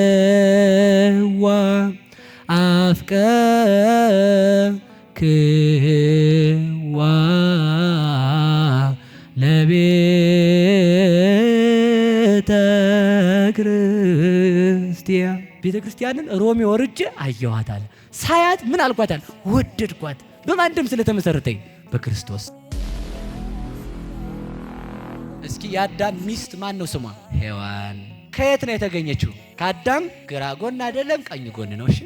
አይመክዋ አፍቀርክዋ ለቤተ ክርስቲያን። ቤተ ክርስቲያንን ሮሜ ወርጄ አየኋታል። ሳያት ምን አልኳታል? ወደድኳት። በማን ደም ስለተመሰረተኝ? በክርስቶስ። እስኪ የአዳም ሚስት ማን ነው ስሟ? ሔዋን። ከየት ነው የተገኘችው? ከአዳም ግራ ጎን አይደለም ቀኝ ጎን ነው። እሺ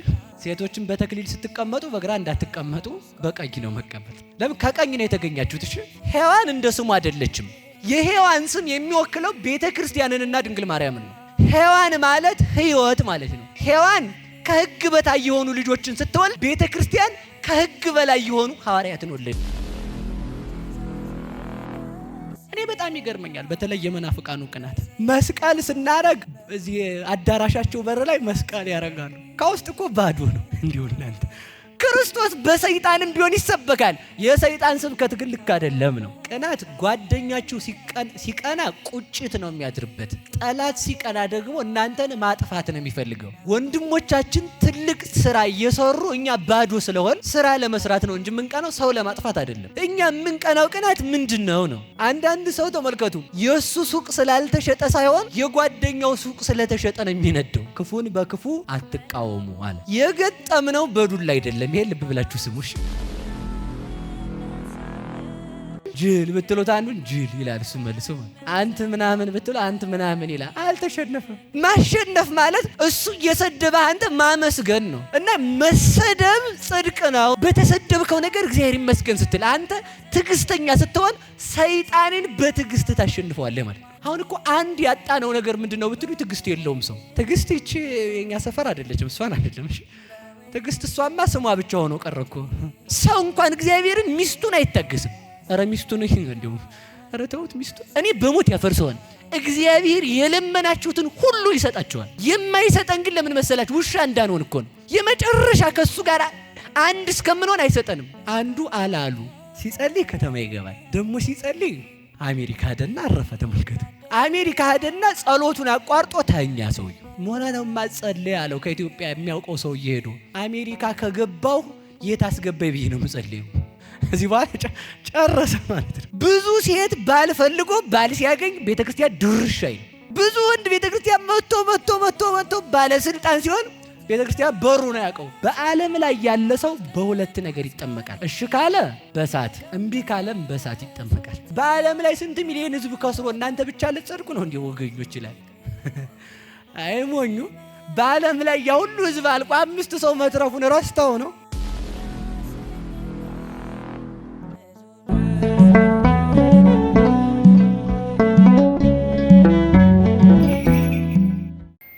ሴቶችን በተክሊል ስትቀመጡ በግራ እንዳትቀመጡ በቀኝ ነው መቀመጥ። ለምን? ከቀኝ ነው የተገኛችሁት። እሺ ሔዋን እንደ ስሙ አይደለችም። የሔዋን ስም የሚወክለው ቤተ ክርስቲያንንና ድንግል ማርያምን ነው። ሔዋን ማለት ሕይወት ማለት ነው። ሔዋን ከሕግ በታይ የሆኑ ልጆችን ስትወልድ፣ ቤተ ክርስቲያን ከሕግ በላይ የሆኑ ሐዋርያትን ወለድ። እኔ በጣም ይገርመኛል። በተለይ የመናፍቃኑ ቅናት። መስቀል ስናረግ እዚህ አዳራሻቸው በር ላይ መስቀል ያረጋሉ። ከውስጥ እኮ ባዶ ነው። እንዲሁ እናንተ ክርስቶስ በሰይጣንም ቢሆን ይሰበካል። የሰይጣን ስብከት ግን ልክ አይደለም ነው። ቅናት ጓደኛችሁ ሲቀና ቁጭት ነው የሚያድርበት። ጠላት ሲቀና ደግሞ እናንተን ማጥፋት ነው የሚፈልገው። ወንድሞቻችን ትልቅ ስራ እየሰሩ እኛ ባዶ ስለሆን ስራ ለመስራት ነው እንጂ የምንቀናው ሰው ለማጥፋት አይደለም። እኛ የምንቀናው ቅናት ምንድን ነው ነው? አንዳንድ ሰው ተመልከቱ፣ የእሱ ሱቅ ስላልተሸጠ ሳይሆን የጓደኛው ሱቅ ስለተሸጠ ነው የሚነደው። ክፉን በክፉ አትቃወሙ አለ። የገጠምነው በዱላ አይደለም። ይሄ ልብ ብላችሁ ስሙሽ። ጅል ብትሉት አንዱን ጅል ይላል፣ እሱ መልሶ አንተ ምናምን ብትሉ አንተ ምናምን ይላል። አልተሸነፈም። ማሸነፍ ማለት እሱ እየሰደበ አንተ ማመስገን ነው። እና መሰደብ ጽድቅ ነው። በተሰደብከው ነገር እግዚአብሔር ይመስገን ስትል፣ አንተ ትዕግስተኛ ስትሆን ሰይጣንን በትዕግስት ታሸንፈዋለህ ማለት ነው። አሁን እኮ አንድ ያጣነው ነገር ምንድነው ብትሉ፣ ትዕግስት የለውም ሰው። ትዕግስት ይቺ የኛ ሰፈር አይደለችም፣ እሷን አይደለም። እሺ ትዕግስት እሷማ ስሟ ብቻ ሆኖ ቀረኩ። ሰው እንኳን እግዚአብሔርን ሚስቱን አይታገስም። ኧረ ሚስቱን እንዲሁ ኧረ ተውት ሚስቱን። እኔ በሞት ያፈርሰዋል። እግዚአብሔር የለመናችሁትን ሁሉ ይሰጣችኋል። የማይሰጠን ግን ለምን መሰላችሁ? ውሻ እንዳንሆን እኮ ነው። የመጨረሻ ከሱ ጋር አንድ እስከምንሆን አይሰጠንም። አንዱ አላሉ ሲጸልይ ከተማ ይገባል። ደግሞ ሲጸልይ አሜሪካ ሄደና አረፈ። ተመልከቱ። አሜሪካ ሄደና ጸሎቱን አቋርጦ ተኛ። ሰውዬ ሞና ነው ማጸለይ አለው። ከኢትዮጵያ የሚያውቀው ሰው እየሄዱ አሜሪካ ከገባው የት አስገባይ ብዬ ነው የምጸልየው። እዚህ በኋላ ጨረሰ ማለት ነው። ብዙ ሴት ባል ፈልጎ ባል ሲያገኝ ቤተክርስቲያን ድርሽ አይል። ብዙ ወንድ ቤተክርስቲያን መጥቶ ባለስልጣን ሲሆን ቤተክርስቲያን በሩ ነው ያውቀው። በዓለም ላይ ያለ ሰው በሁለት ነገር ይጠመቃል። እሺ ካለ በሳት እምቢ ካለም በሳት ይጠመቃል። በዓለም ላይ ስንት ሚሊዮን ህዝብ ከስሮ እናንተ ብቻ ልትጸድቁ ነው እንዴ ወገኞች ይላል። አይሞኙ። በዓለም ላይ ያ ሁሉ ህዝብ አልቆ 5 ሰው መትረፉን ረስተው ነው።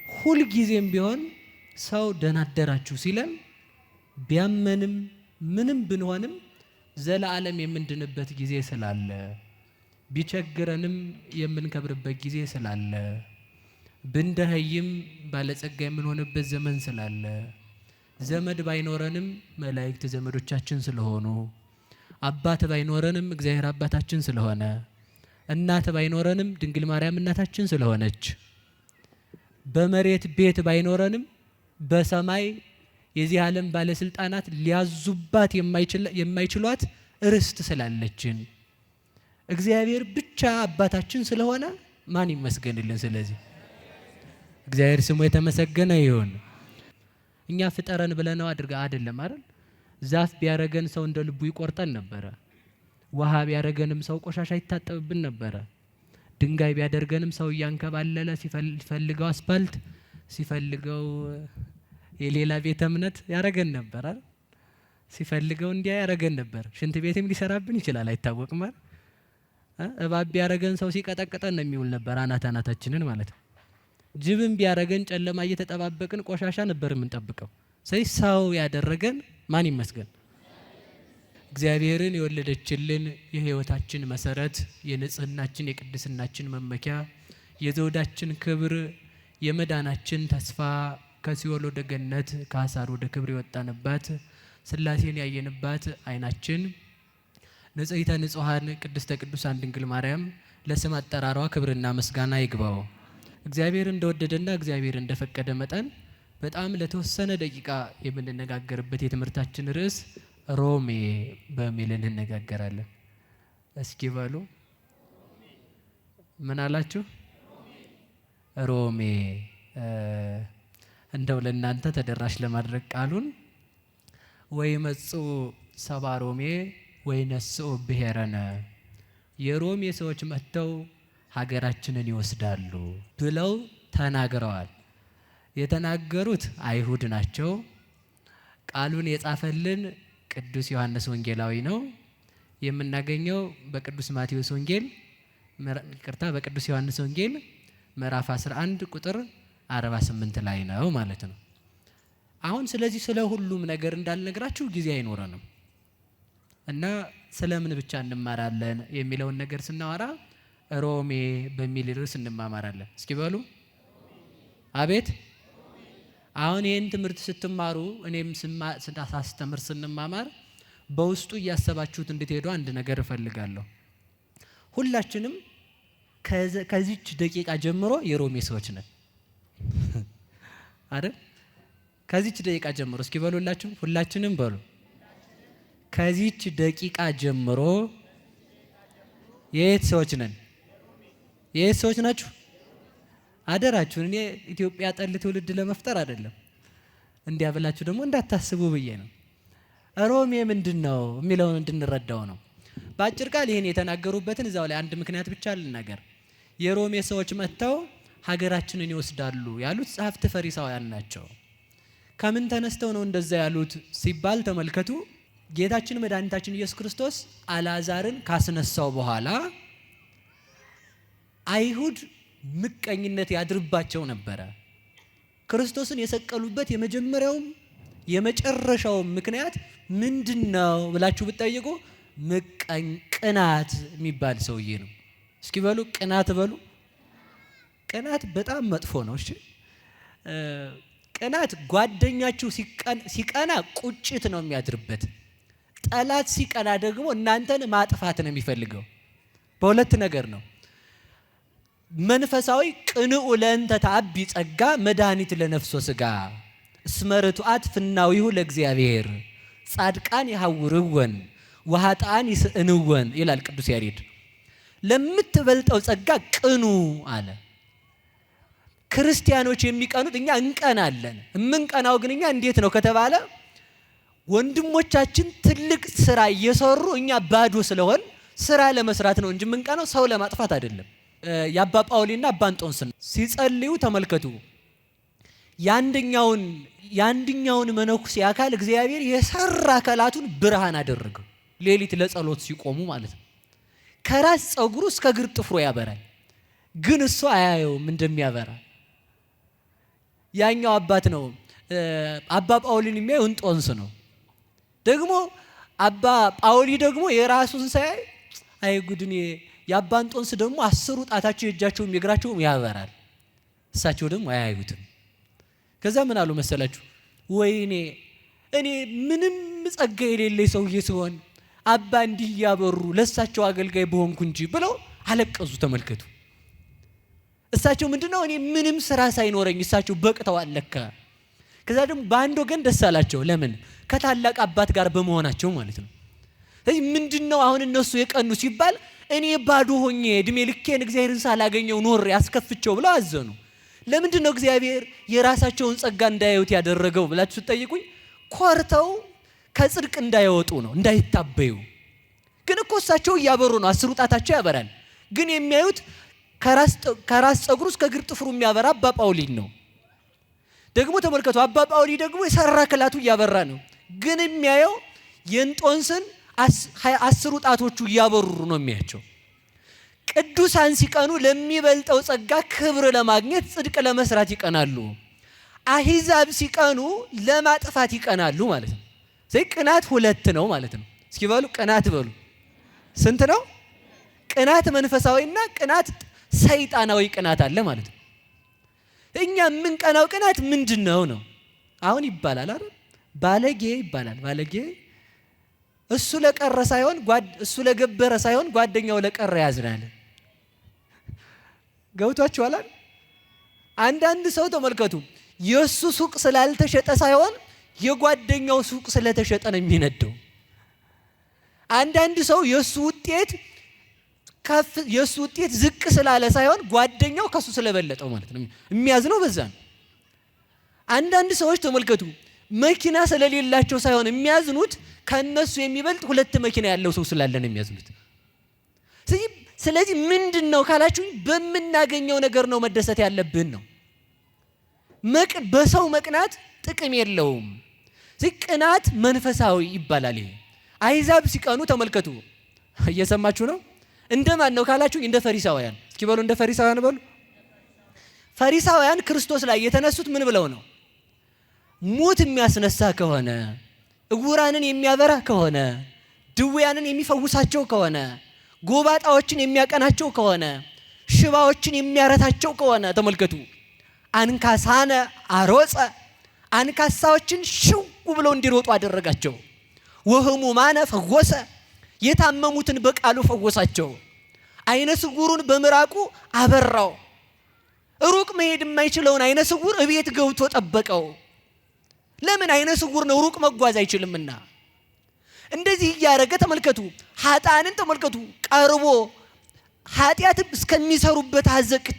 ሁልጊዜም ቢሆን ሰው ደህና አደራችሁ ሲለን ቢያመንም ምንም ብንሆንም ዘለዓለም የምንድንበት ጊዜ ስላለ፣ ቢቸግረንም የምንከብርበት ጊዜ ስላለ፣ ብንደኸይም ባለጸጋ የምንሆንበት ዘመን ስላለ፣ ዘመድ ባይኖረንም መላእክት ዘመዶቻችን ስለሆኑ፣ አባት ባይኖረንም እግዚአብሔር አባታችን ስለሆነ፣ እናት ባይኖረንም ድንግል ማርያም እናታችን ስለሆነች፣ በመሬት ቤት ባይኖረንም በሰማይ የዚህ ዓለም ባለስልጣናት ሊያዙባት የማይችሏት ርስት ስላለችን፣ እግዚአብሔር ብቻ አባታችን ስለሆነ ማን ይመስገንልን? ስለዚህ እግዚአብሔር ስሙ የተመሰገነ ይሁን። እኛ ፍጠረን ብለነው አድርጋ አይደለም አይደል? ዛፍ ቢያረገን ሰው እንደ ልቡ ይቆርጠን ነበረ። ውሃ ቢያረገንም ሰው ቆሻሻ ይታጠብብን ነበረ። ድንጋይ ቢያደርገንም ሰው እያንከባለለ ሲፈልገው አስፋልት ሲፈልገው የሌላ ቤተ እምነት ያረገን ነበር አይደል? ሲፈልገው እንዲያ ያረገን ነበር። ሽንት ቤትም ሊሰራብን ይችላል አይታወቅም አይደል? እባብ ቢያረገን ሰው ሲቀጠቅጠን ነው የሚውል ነበር አናታችንን ማለት ነው። ጅብም ቢያረገን ጨለማ እየተጠባበቅን ቆሻሻ ነበር የምንጠብቀው። ስለዚህ ሰው ያደረገን ማን ይመስገን? እግዚአብሔርን የወለደችልን የሕይወታችን መሰረት፣ የንጽህናችን የቅድስናችን መመኪያ፣ የዘውዳችን ክብር፣ የመዳናችን ተስፋ፣ ከሲኦል ወደ ገነት ከአሳር ወደ ክብር የወጣንባት ሥላሴን ያየንባት ዓይናችን ንጽሕተ ንጹሐን ቅድስተ ቅዱሳን ድንግል ማርያም ለስም አጠራሯ ክብርና ምስጋና ይግባው። እግዚአብሔር እንደወደደና እግዚአብሔር እንደፈቀደ መጠን በጣም ለተወሰነ ደቂቃ የምንነጋገርበት የትምህርታችን ርዕስ ሮሜ በሚል እንነጋገራለን። እስኪ በሉ ምን አላችሁ? ሮሜ። እንደው ለእናንተ ተደራሽ ለማድረግ ቃሉን ወይ መጹ ሰባ ሮሜ ወይ ነስኡ ብሔረነ፣ የሮሜ ሰዎች መጥተው ሀገራችንን ይወስዳሉ ብለው ተናግረዋል። የተናገሩት አይሁድ ናቸው። ቃሉን የጻፈልን ቅዱስ ዮሐንስ ወንጌላዊ ነው። የምናገኘው በቅዱስ ማቴዎስ ወንጌል በቅዱስ ዮሐንስ ወንጌል ምዕራፍ 11 ቁጥር 48 ላይ ነው ማለት ነው። አሁን ስለዚህ ስለ ሁሉም ነገር እንዳልነግራችሁ ጊዜ አይኖረንም እና ስለምን ብቻ እንማራለን የሚለውን ነገር ስናወራ ሮሜ በሚል ርዕስ እንማማራለን። እስኪ በሉ አቤት። አሁን ይህን ትምህርት ስትማሩ እኔም ሳስተምር ስንማማር በውስጡ እያሰባችሁት እንድትሄዱ አንድ ነገር እፈልጋለሁ። ሁላችንም ከዚች ደቂቃ ጀምሮ የሮሜ ሰዎች ነን አይደል? ከዚች ደቂቃ ጀምሮ እስኪ በሉላችሁ፣ ሁላችንም በሉ። ከዚች ደቂቃ ጀምሮ የየት ሰዎች ነን? የየት ሰዎች ናችሁ? አደራችሁን። እኔ ኢትዮጵያ ጠል ትውልድ ለመፍጠር አይደለም፣ እንዲያ ብላችሁ ደግሞ እንዳታስቡ ብዬ ነው። ሮሜ ምንድን ነው የሚለውን እንድንረዳው ነው። በአጭር ቃል ይህን የተናገሩበትን እዛው ላይ አንድ ምክንያት ብቻ ልናገር። የሮሜ ሰዎች መጥተው ሀገራችንን ይወስዳሉ ያሉት ጸሐፍት ፈሪሳውያን ናቸው። ከምን ተነስተው ነው እንደዛ ያሉት ሲባል ተመልከቱ። ጌታችን መድኃኒታችን ኢየሱስ ክርስቶስ አልዓዛርን ካስነሳው በኋላ አይሁድ ምቀኝነት ያድርባቸው ነበረ። ክርስቶስን የሰቀሉበት የመጀመሪያውም የመጨረሻውም ምክንያት ምንድነው ብላችሁ ብትጠይቁ ቅናት የሚባል ሰውዬ ነው። እስኪ በሉ ቅናት በሉ። ቅናት በጣም መጥፎ ነው። እሺ፣ ቅናት ጓደኛችሁ ሲቀና ቁጭት ነው የሚያድርበት። ጠላት ሲቀና ደግሞ እናንተን ማጥፋት ነው የሚፈልገው። በሁለት ነገር ነው። መንፈሳዊ ቅንኡ ለእንተ ተአቢ ጸጋ መድኃኒት ለነፍሶ ስጋ እስመ ርቱዓት ፍናዊሁ ለእግዚአብሔር ጻድቃን ይሐውርወን ወኃጥአን ይስእንወን ይላል ቅዱስ ያሬድ። ለምትበልጠው ጸጋ ቅኑ አለ። ክርስቲያኖች የሚቀኑት እኛ እንቀናለን። የምንቀናው ግን እኛ እንዴት ነው ከተባለ ወንድሞቻችን ትልቅ ስራ እየሰሩ እኛ ባዶ ስለሆን ስራ ለመስራት ነው እንጂ የምንቀናው ሰው ለማጥፋት አይደለም። የአባ ጳውሊና አባ እንጦንስን ሲጸልዩ ተመልከቱ። የአንደኛውን መነኩሴ አካል እግዚአብሔር የሰራ አካላቱን ብርሃን አደረገው። ሌሊት ለጸሎት ሲቆሙ ማለት ነው። ከራስ ጸጉሩ እስከ እግር ጥፍሮ ያበራል፣ ግን እሱ አያየውም እንደሚያበራ። ያኛው አባት ነው አባ ጳውሊን የሚያየው እንጦንስ ነው። ደግሞ አባ ጳውሊ ደግሞ የራሱን ሳያይ አይ ጉድኔ የአባ እንጦንስ ደግሞ 10 ጣታቸው የእጃቸውም የእግራቸውም ያበራል፣ እሳቸው ደግሞ አያዩትም። ከዛ ምን አሉ መሰላችሁ? ወይኔ እኔ ምንም ጸጋ የሌለኝ ሰውዬ ሲሆን አባ እንዲህ ያበሩ ለእሳቸው አገልጋይ በሆንኩ እንጂ ብለው አለቀሱ። ተመልከቱ። እሳቸው ምንድነው እኔ ምንም ስራ ሳይኖረኝ እሳቸው በቅተዋል ለካ። ከዛ ደግሞ በአንድ ወገን ደስ አላቸው። ለምን? ከታላቅ አባት ጋር በመሆናቸው ማለት ነው። ስለዚህ ምንድነው አሁን እነሱ የቀኑ ሲባል እኔ ባዶ ሆኜ እድሜ ልኬን እግዚአብሔርን ሳላገኘው ኖር ያስከፍቸው ብለው አዘኑ። ለምንድን ነው እግዚአብሔር የራሳቸውን ጸጋ እንዳያዩት ያደረገው ብላችሁ ስትጠይቁኝ ኮርተው ከጽድቅ እንዳይወጡ ነው፣ እንዳይታበዩ። ግን እኮ እሳቸው እያበሩ ነው፣ 10 ጣታቸው ያበራል። ግን የሚያዩት ከራስ ጸጉሩ እስከ እግር ጥፍሩ የሚያበራ አባ ጳውሊን ነው። ደግሞ ተመልከቱ፣ አባ ጳውሊ ደግሞ የሰራ ክላቱ እያበራ ነው። ግን የሚያየው የእንጦንስን 10 ጣቶቹ እያበሩ ነው የሚያቸው። ቅዱሳን ሲቀኑ ለሚበልጠው ጸጋ ክብር ለማግኘት ጽድቅ ለመስራት ይቀናሉ። አሂዛብ ሲቀኑ ለማጥፋት ይቀናሉ ማለት ነው። ስለዚህ ቅናት 2 ነው ማለት ነው። እስኪ በሉ ቅናት በሉ። ስንት ነው? ቅናት መንፈሳዊና ቅናት ሰይጣናዊ ቅናት አለ ማለት ነው። እኛ የምንቀናው ቅናት ምንድነው ነው? አሁን ይባላል አይደል? ባለጌ ይባላል። ባለጌ እሱ ለቀረ ሳይሆን እሱ ለገበረ ሳይሆን ጓደኛው ለቀረ ያዝናል። ገብቷችኋል? አንዳንድ ሰው ተመልከቱ የሱ ሱቅ ስላልተሸጠ ሳይሆን የጓደኛው ሱቅ ስለተሸጠ ነው የሚነደው። አንዳንድ ሰው የሱ ውጤት ዝቅ ስላለ ሳይሆን ጓደኛው ከሱ ስለበለጠው ማለት ነው የሚያዝነው በዛ ነው። አንዳንድ ሰዎች ተመልከቱ መኪና ስለሌላቸው ሳይሆን የሚያዝኑት ከነሱ የሚበልጥ 2 መኪና ያለው ሰው ስላለ ነው የሚያዝኑት። ስለዚህ ምንድነው ካላችሁ በመናገኘው ነገር ነው መደሰት ያለብን ነው። በሰው መቅናት ጥቅም የለውም። ቅናት መንፈሳዊ ይባላል። ይሄ አሕዛብ ሲቀኑ ተመልከቱ። እየሰማችሁ ነው? እንደማን ነው ካላችሁ እንደ ፈሪሳውያን። እስኪ በሉ እንደ ፈሪሳውያን በሉ። ፈሪሳውያን ክርስቶስ ላይ የተነሱት ምን ብለው ነው? ሙት የሚያስነሳ ከሆነ፣ እውራንን የሚያበራ ከሆነ፣ ድውያንን የሚፈውሳቸው ከሆነ፣ ጎባጣዎችን የሚያቀናቸው ከሆነ፣ ሽባዎችን የሚያረታቸው ከሆነ ተመልከቱ። አንካሳነ አሮጸ አንካሳዎችን ሽው ብለው እንዲሮጡ አደረጋቸው። ወህሙማነ ፈወሰ የታመሙትን በቃሉ ፈወሳቸው። አይነ ስውሩን በምራቁ አበራው። ሩቅ መሄድ የማይችለውን አይነ ስውር እቤት ገብቶ ጠበቀው። ለምን? አይነ ስውር ነው፣ ሩቅ መጓዝ አይችልምና። እንደዚህ እያደረገ ተመልከቱ ኃጥአንን ተመልከቱ ቀርቦ ኃጢአት እስከሚሰሩበት አዘቅት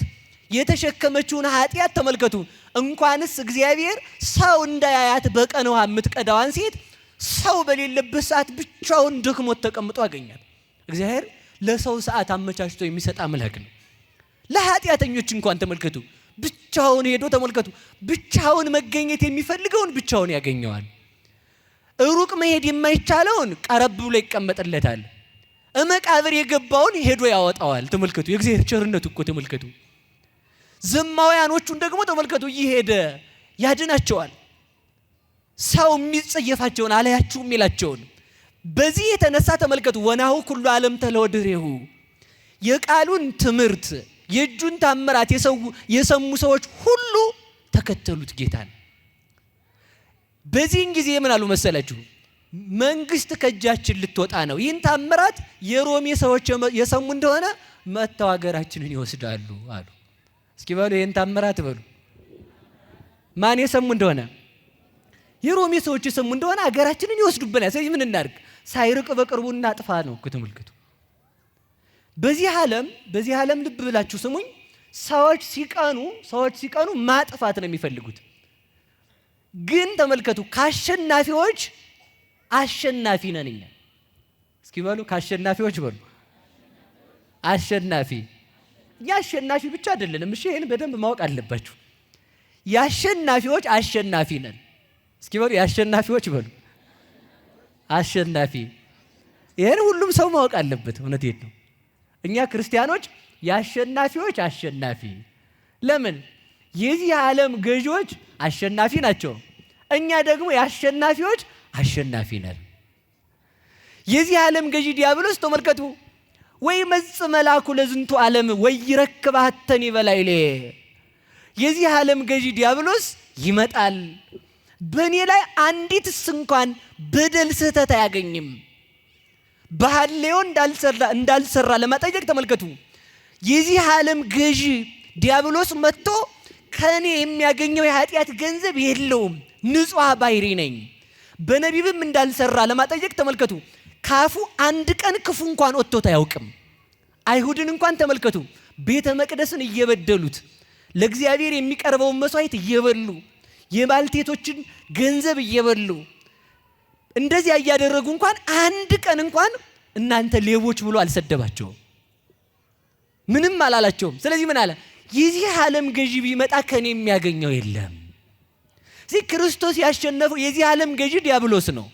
የተሸከመችውን ኃጢአት ተመልከቱ። እንኳንስ እግዚአብሔር ሰው እንዳያያት በቀን ውሃ የምትቀዳዋን ሴት ሰው በሌለበት ሰዓት ብቻውን ደክሞት ተቀምጦ አገኛት። እግዚአብሔር ለሰው ሰዓት አመቻችቶ የሚሰጥ አምላክ ነው። ለኃጢአተኞች እንኳን ተመልከቱ ብቻውን ሄዶ ተመልከቱ ብቻውን መገኘት የሚፈልገውን ብቻውን ያገኘዋል። ሩቅ መሄድ የማይቻለውን ቀረብ ብሎ ይቀመጥለታል። መቃብር የገባውን ሄዶ ያወጣዋል። ተመልከቱ የእግዚአብሔር ቸርነቱ እኮ ተመልከቱ። ዘማውያኖቹን ደግሞ ተመልከቱ እየሄደ ያድናቸዋል። ሰው የሚጸየፋቸውን አላያችሁም ይላቸውን። በዚህ የተነሳ ተመልከቱ ወናሁ ኩሉ ዓለም ተለወድሬሁ የቃሉን ትምህርት የእጁን ታምራት የሰሙ ሰዎች ሁሉ ተከተሉት ጌታን። በዚህን ጊዜ ምን አሉ መሰላችሁ? መንግስት ከእጃችን ልትወጣ ነው። ይህን ታምራት የሮሜ ሰዎች የሰሙ እንደሆነ መጥተው ሀገራችንን ይወስዳሉ አሉ። እስኪ በሉ ይህን ታምራት በሉ። ማን የሰሙ እንደሆነ? የሮሜ ሰዎች የሰሙ እንደሆነ ሀገራችንን ይወስዱብናል። ስለዚህ ምን እናድርግ? ሳይርቅ በቅርቡ እናጥፋ ነው። ተመልከቱ በዚህ ዓለም ልብ ብላችሁ ስሙኝ። ሰዎች ሲቀኑ ማጥፋት ነው የሚፈልጉት። ግን ተመልከቱ ከአሸናፊዎች አሸናፊ ነን እኛ። እስኪ በሉ ከአሸናፊዎች በሉ አሸናፊ። እኛ አሸናፊ ብቻ አይደለንም። እሺ ይሄን በደንብ ማወቅ አለባችሁ። የአሸናፊዎች አሸናፊ ነን። እስኪ በሉ የአሸናፊዎች በሉ አሸናፊ። ይሄን ሁሉም ሰው ማወቅ አለበት። እውነቴን ነው። እኛ ክርስቲያኖች የአሸናፊዎች አሸናፊ። ለምን? የዚህ ዓለም ገዢዎች አሸናፊ ናቸው። እኛ ደግሞ የአሸናፊዎች አሸናፊ ነን። የዚህ ዓለም ገዢ ዲያብሎስ ተመልከቱ ወይ መጽ መላኩ ለዝንቱ ዓለም ወይ ይረክባተኒ በላይሌ። የዚህ ዓለም ገዢ ዲያብሎስ ይመጣል፣ በእኔ ላይ አንዲትስ እንኳን በደል ስህተት አያገኝም። በሐሌው እንዳልሰራ ለማጠየቅ ተመልከቱ የዚህ ዓለም ገዢ ዲያብሎስ መጥቶ ከኔ የሚያገኘው የኃጢአት ገንዘብ የለውም፣ ንጹሕ ባሕሪ ነኝ። በነቢብም እንዳልሰራ ለማጠየቅ ተመልከቱ ካፉ አንድ ቀን ክፉ እንኳን ወጥቶት አያውቅም። አይሁድን እንኳን ተመልከቱ ቤተ መቅደስን እየበደሉት ለእግዚአብሔር የሚቀርበውን መስዋዕት እየበሉ የባልቴቶችን ገንዘብ እየበሉ እንደዚያ እያደረጉ እንኳን አንድ ቀን እንኳን እናንተ ሌቦች ብሎ አልሰደባቸውም፣ ምንም አላላቸውም። ስለዚህ ምን አለ? የዚህ ዓለም ገዢ ቢመጣ ከኔ የሚያገኘው የለም። ስለዚህ ክርስቶስ ያሸነፈው የዚህ ዓለም ገዢ ዲያብሎስ ነው።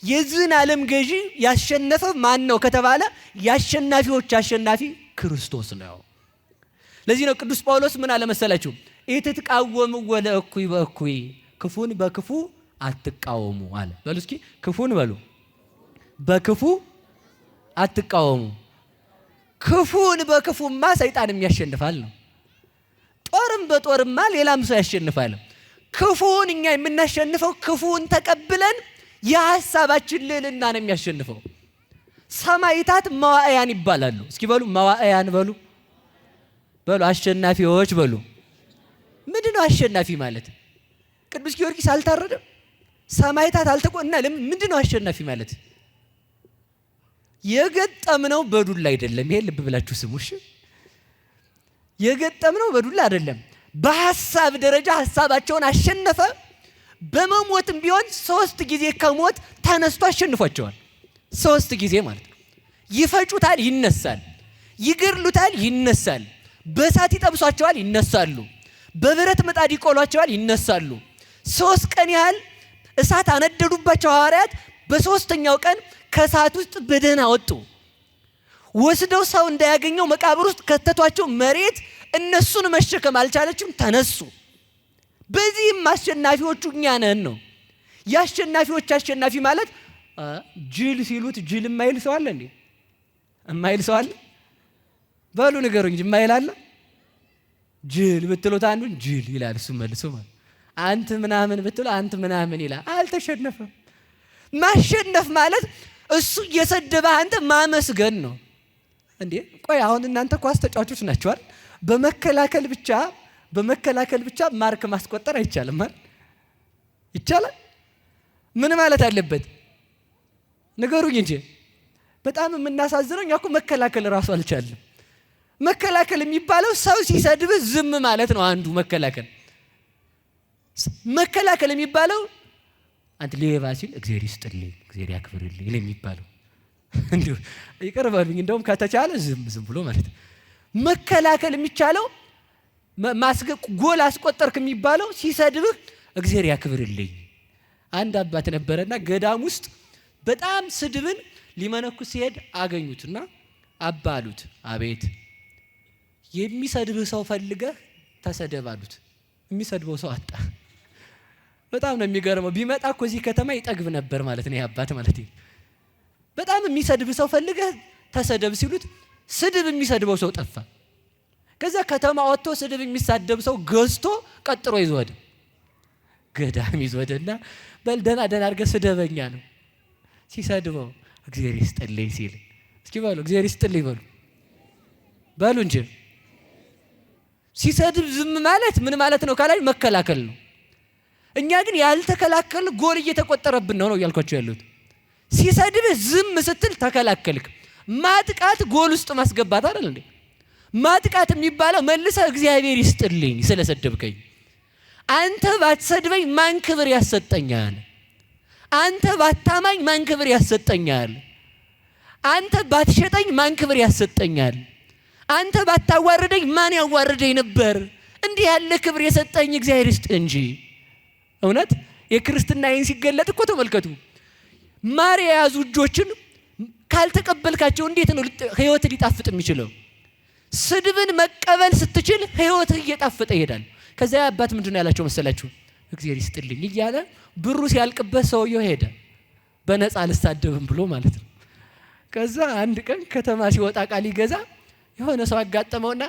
የዚህን ዓለም ገዢ ያሸነፈ ማን ነው ከተባለ የአሸናፊዎች አሸናፊ ክርስቶስ ነው። ለዚህ ነው ቅዱስ ጳውሎስ ምን አለ መሰላችሁ? ኢትትቃወሙ ወለእኩይ በእኩይ ክፉን በክፉ አትቃወሙ አለ። በሉ እስኪ ክፉን በሉ በክፉ አትቃወሙ። ክፉን በክፉማ ሰይጣንም ያሸንፋል ነው። ጦርም በጦርማ ሌላም ሰው ያሸንፋል። ክፉን እኛ የምናሸንፈው ክፉን ተቀብለን የሐሳባችን ልዕልና ነው የሚያሸንፈው። ሰማዕታት መዋዕያን ይባላሉ። እስኪ በሉ መዋዕያን በሉ። በሉ አሸናፊዎች በሉ። ምንድነው አሸናፊ ማለት? ቅዱስ ጊዮርጊስ አልታረደም? ሰማዕታት አልተቆና? ምንድነው አሸናፊ ማለት? የገጠምነው በዱላ አይደለም። ይሄ ልብ ብላችሁ ስሙ እሺ። የገጠምነው በዱላ አይደለም። በሐሳብ ደረጃ ሐሳባቸውን አሸነፈ። በመሞትም ቢሆን 3 ጊዜ ከሞት ተነስቶ አሸንፏቸዋል። 3 ጊዜ ማለት ነው። ይፈጩታል፣ ይነሳል። ይገድሉታል፣ ይነሳል። በእሳት ይጠብሷቸዋል፣ ይነሳሉ። በብረት ምጣድ ይቆሏቸዋል፣ ይነሳሉ። 3 ቀን ያህል እሳት አነደዱባቸው ሐዋርያት። በ3ኛው ቀን ከእሳት ውስጥ በደህና ወጡ። ወስደው ሰው እንዳያገኘው መቃብር ውስጥ ከተቷቸው። መሬት እነሱን መሸከም አልቻለችም፣ ተነሱ። በዚህም አሸናፊዎቹ እኛ ነን ነው። የአሸናፊዎች አሸናፊ ማለት ጅል ሲሉት ጅል የማይል ሰው አለ እንዴ? የማይል ሰው አለ? በሉ ንገሩኝ፣ የማይል አለ? ጅል ብትሉት አንዱን ጅል ይላል፣ እሱ መልሶ ማለት አንተ ምናምን ብትሉ አንተ ምናምን ይላል። አልተሸነፈም። ማሸነፍ ማለት እሱ እየሰደበ አንተ ማመስገን ነው እንዴ? ቆይ አሁን እናንተ ኳስ ተጫዋቾች ናችኋል። በመከላከል ብቻ ማርክ ማስቆጠር አይቻልም አይደል? ይቻላል? ምን ማለት አለበት ንገሩኝ እንጂ። በጣም የምናሳዝነው እኛ እኮ መከላከል ራሱ አልቻለም። መከላከል የሚባለው ሰው ሲሰድብ ዝም ማለት ነው አንዱ መከላከል። መከላከል የሚባለው አንተ ሌባ ሲል እግዚአብሔር ይስጥልኝ እግዚአብሔር ያክብርልኝ የሚባለው እንዴ? ይቀርባልኝ እንደውም ከተቻለ ዝም ብሎ ማለት ነው። መከላከል የሚቻለው ጎል አስቆጠርክ የሚባለው ሲሰድብህ እግዚአብሔር ያክብርልኝ። አንድ አባት ነበረና ገዳም ውስጥ በጣም ስድብን ሊመነኩስ ሲሄድ አገኙትና አባ አሉት። አቤት። የሚሰድብህ ሰው ፈልገህ ተሰደብ አሉት። የሚሰድበው ሰው አጣ። በጣም ነው የሚገርመው። ቢመጣ እኮ እዚህ ከተማ ይጠግብ ነበር ማለት ነው አባት ማለት ነው። በጣም የሚሰድብ ሰው ፈልገህ ተሰደብ ሲሉት ስድብ የሚሰድበው ሰው ጠፋ። ከዛ ከተማ ወጥቶ ስድብ የሚሳደብ ሰው ገዝቶ ቀጥሮ ይዞ ወደ ገዳም ይዞ ወደና በል ደህና አድርገህ ስደበኛ ነው። ሲሰድበው እግዚአብሔር ይስጥልኝ ሲል እስኪ በሉ እግዚአብሔር ይስጥልኝ በሉ እንጂ። ሲሰድብ ዝም ማለት ምን ማለት ነው ካላችሁ መከላከል ነው። እኛ ግን ያልተከላከል ጎል እየተቆጠረብን ነው እያልኳቸው ያሉት። ሲሰድብ ዝም ስትል ተከላከልክ። ማጥቃት ጎል ውስጥ ማስገባት አይደል እንዴ? ማጥቃት የሚባለው መልሰህ እግዚአብሔር ይስጥልኝ ስለሰደብከኝ። አንተ ባትሰድበኝ ማን ክብር ያሰጠኛል? አንተ ባታማኝ ማን ክብር ያሰጠኛል? አንተ ባትሸጠኝ ማን ክብር ያሰጠኛል? አንተ ባታዋርደኝ ማን ያዋርደኝ ነበር? እንዲህ ያለ ክብር የሰጠኝ እግዚአብሔር ይስጥ እንጂ። እውነት የክርስትናዬን ሲገለጥ እኮ ተመልከቱ። ማር የያዙ እጆችን ካልተቀበልካቸው እንዴት ነው ህይወት ሊጣፍጥ የሚችለው? ስድብን መቀበል ስትችል ህይወት እየጣፈጠ ይሄዳል። ከዛ አባት ምንድነው ያላቸው መሰላችሁ? እግዚአብሔር ይስጥልኝ እያለ ብሩ ሲያልቅበት ሰውየው ሄደ። በነፃ አልሳደብም ብሎ ማለት ነው። ከዛ አንድ ቀን ከተማ ሲወጣ ቃል ይገዛ የሆነ ሰው አጋጠመውና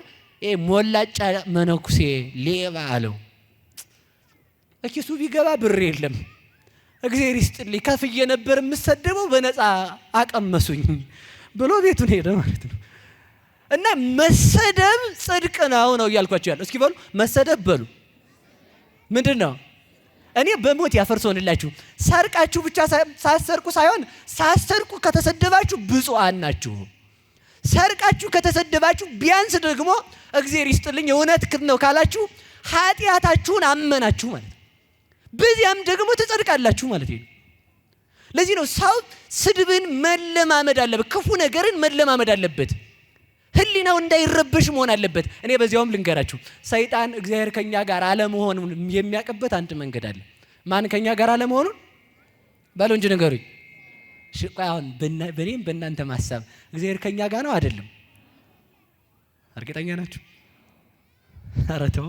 ሞላጫ መነኩሴ ሌባ አለው። እኪሱ ቢገባ ብር የለም። እግዚአብሔር ይስጥልኝ ከፍዬ ነበር የምሰደበው በነፃ አቀመሱኝ ብሎ ቤቱን ሄደ ማለት ነው። እና መሰደብ ጽድቅ ነው እያልኳቸው ያለው። እስኪ በሉ መሰደብ በሉ ምንድን ነው? እኔ በሞት ያፈርሶንላችሁ። ሰርቃችሁ ብቻ ሳሰርቁ ሳይሆን ሳሰርቁ ከተሰደባችሁ ብፁዓን ናችሁ። ሰርቃችሁ ከተሰደባችሁ ቢያንስ ደግሞ እግዚአብሔር ይስጥልኝ እውነት ነው ካላችሁ ኃጢአታችሁን አመናችሁ ማለት ነው። በዚያም ደግሞ ትጸድቃላችሁ ማለት ነው። ለዚህ ነው ሰው ስድብን መለማመድ አለበት፣ ክፉ ነገርን መለማመድ አለበት። ህሊናው እንዳይረበሽ መሆን አለበት። እኔ በዚያውም ልንገራችሁ፣ ሰይጣን እግዚአብሔር ከኛ ጋር አለመሆኑን የሚያውቅበት አንድ መንገድ አለ። ማን ከኛ ጋር አለመሆኑን ባሉ እንጂ ንገሩኝ። አሁን በእኔም በእናንተ ማሳብ እግዚአብሔር ከኛ ጋር ነው አይደለም? እርግጠኛ ናችሁ? ኧረ ተው።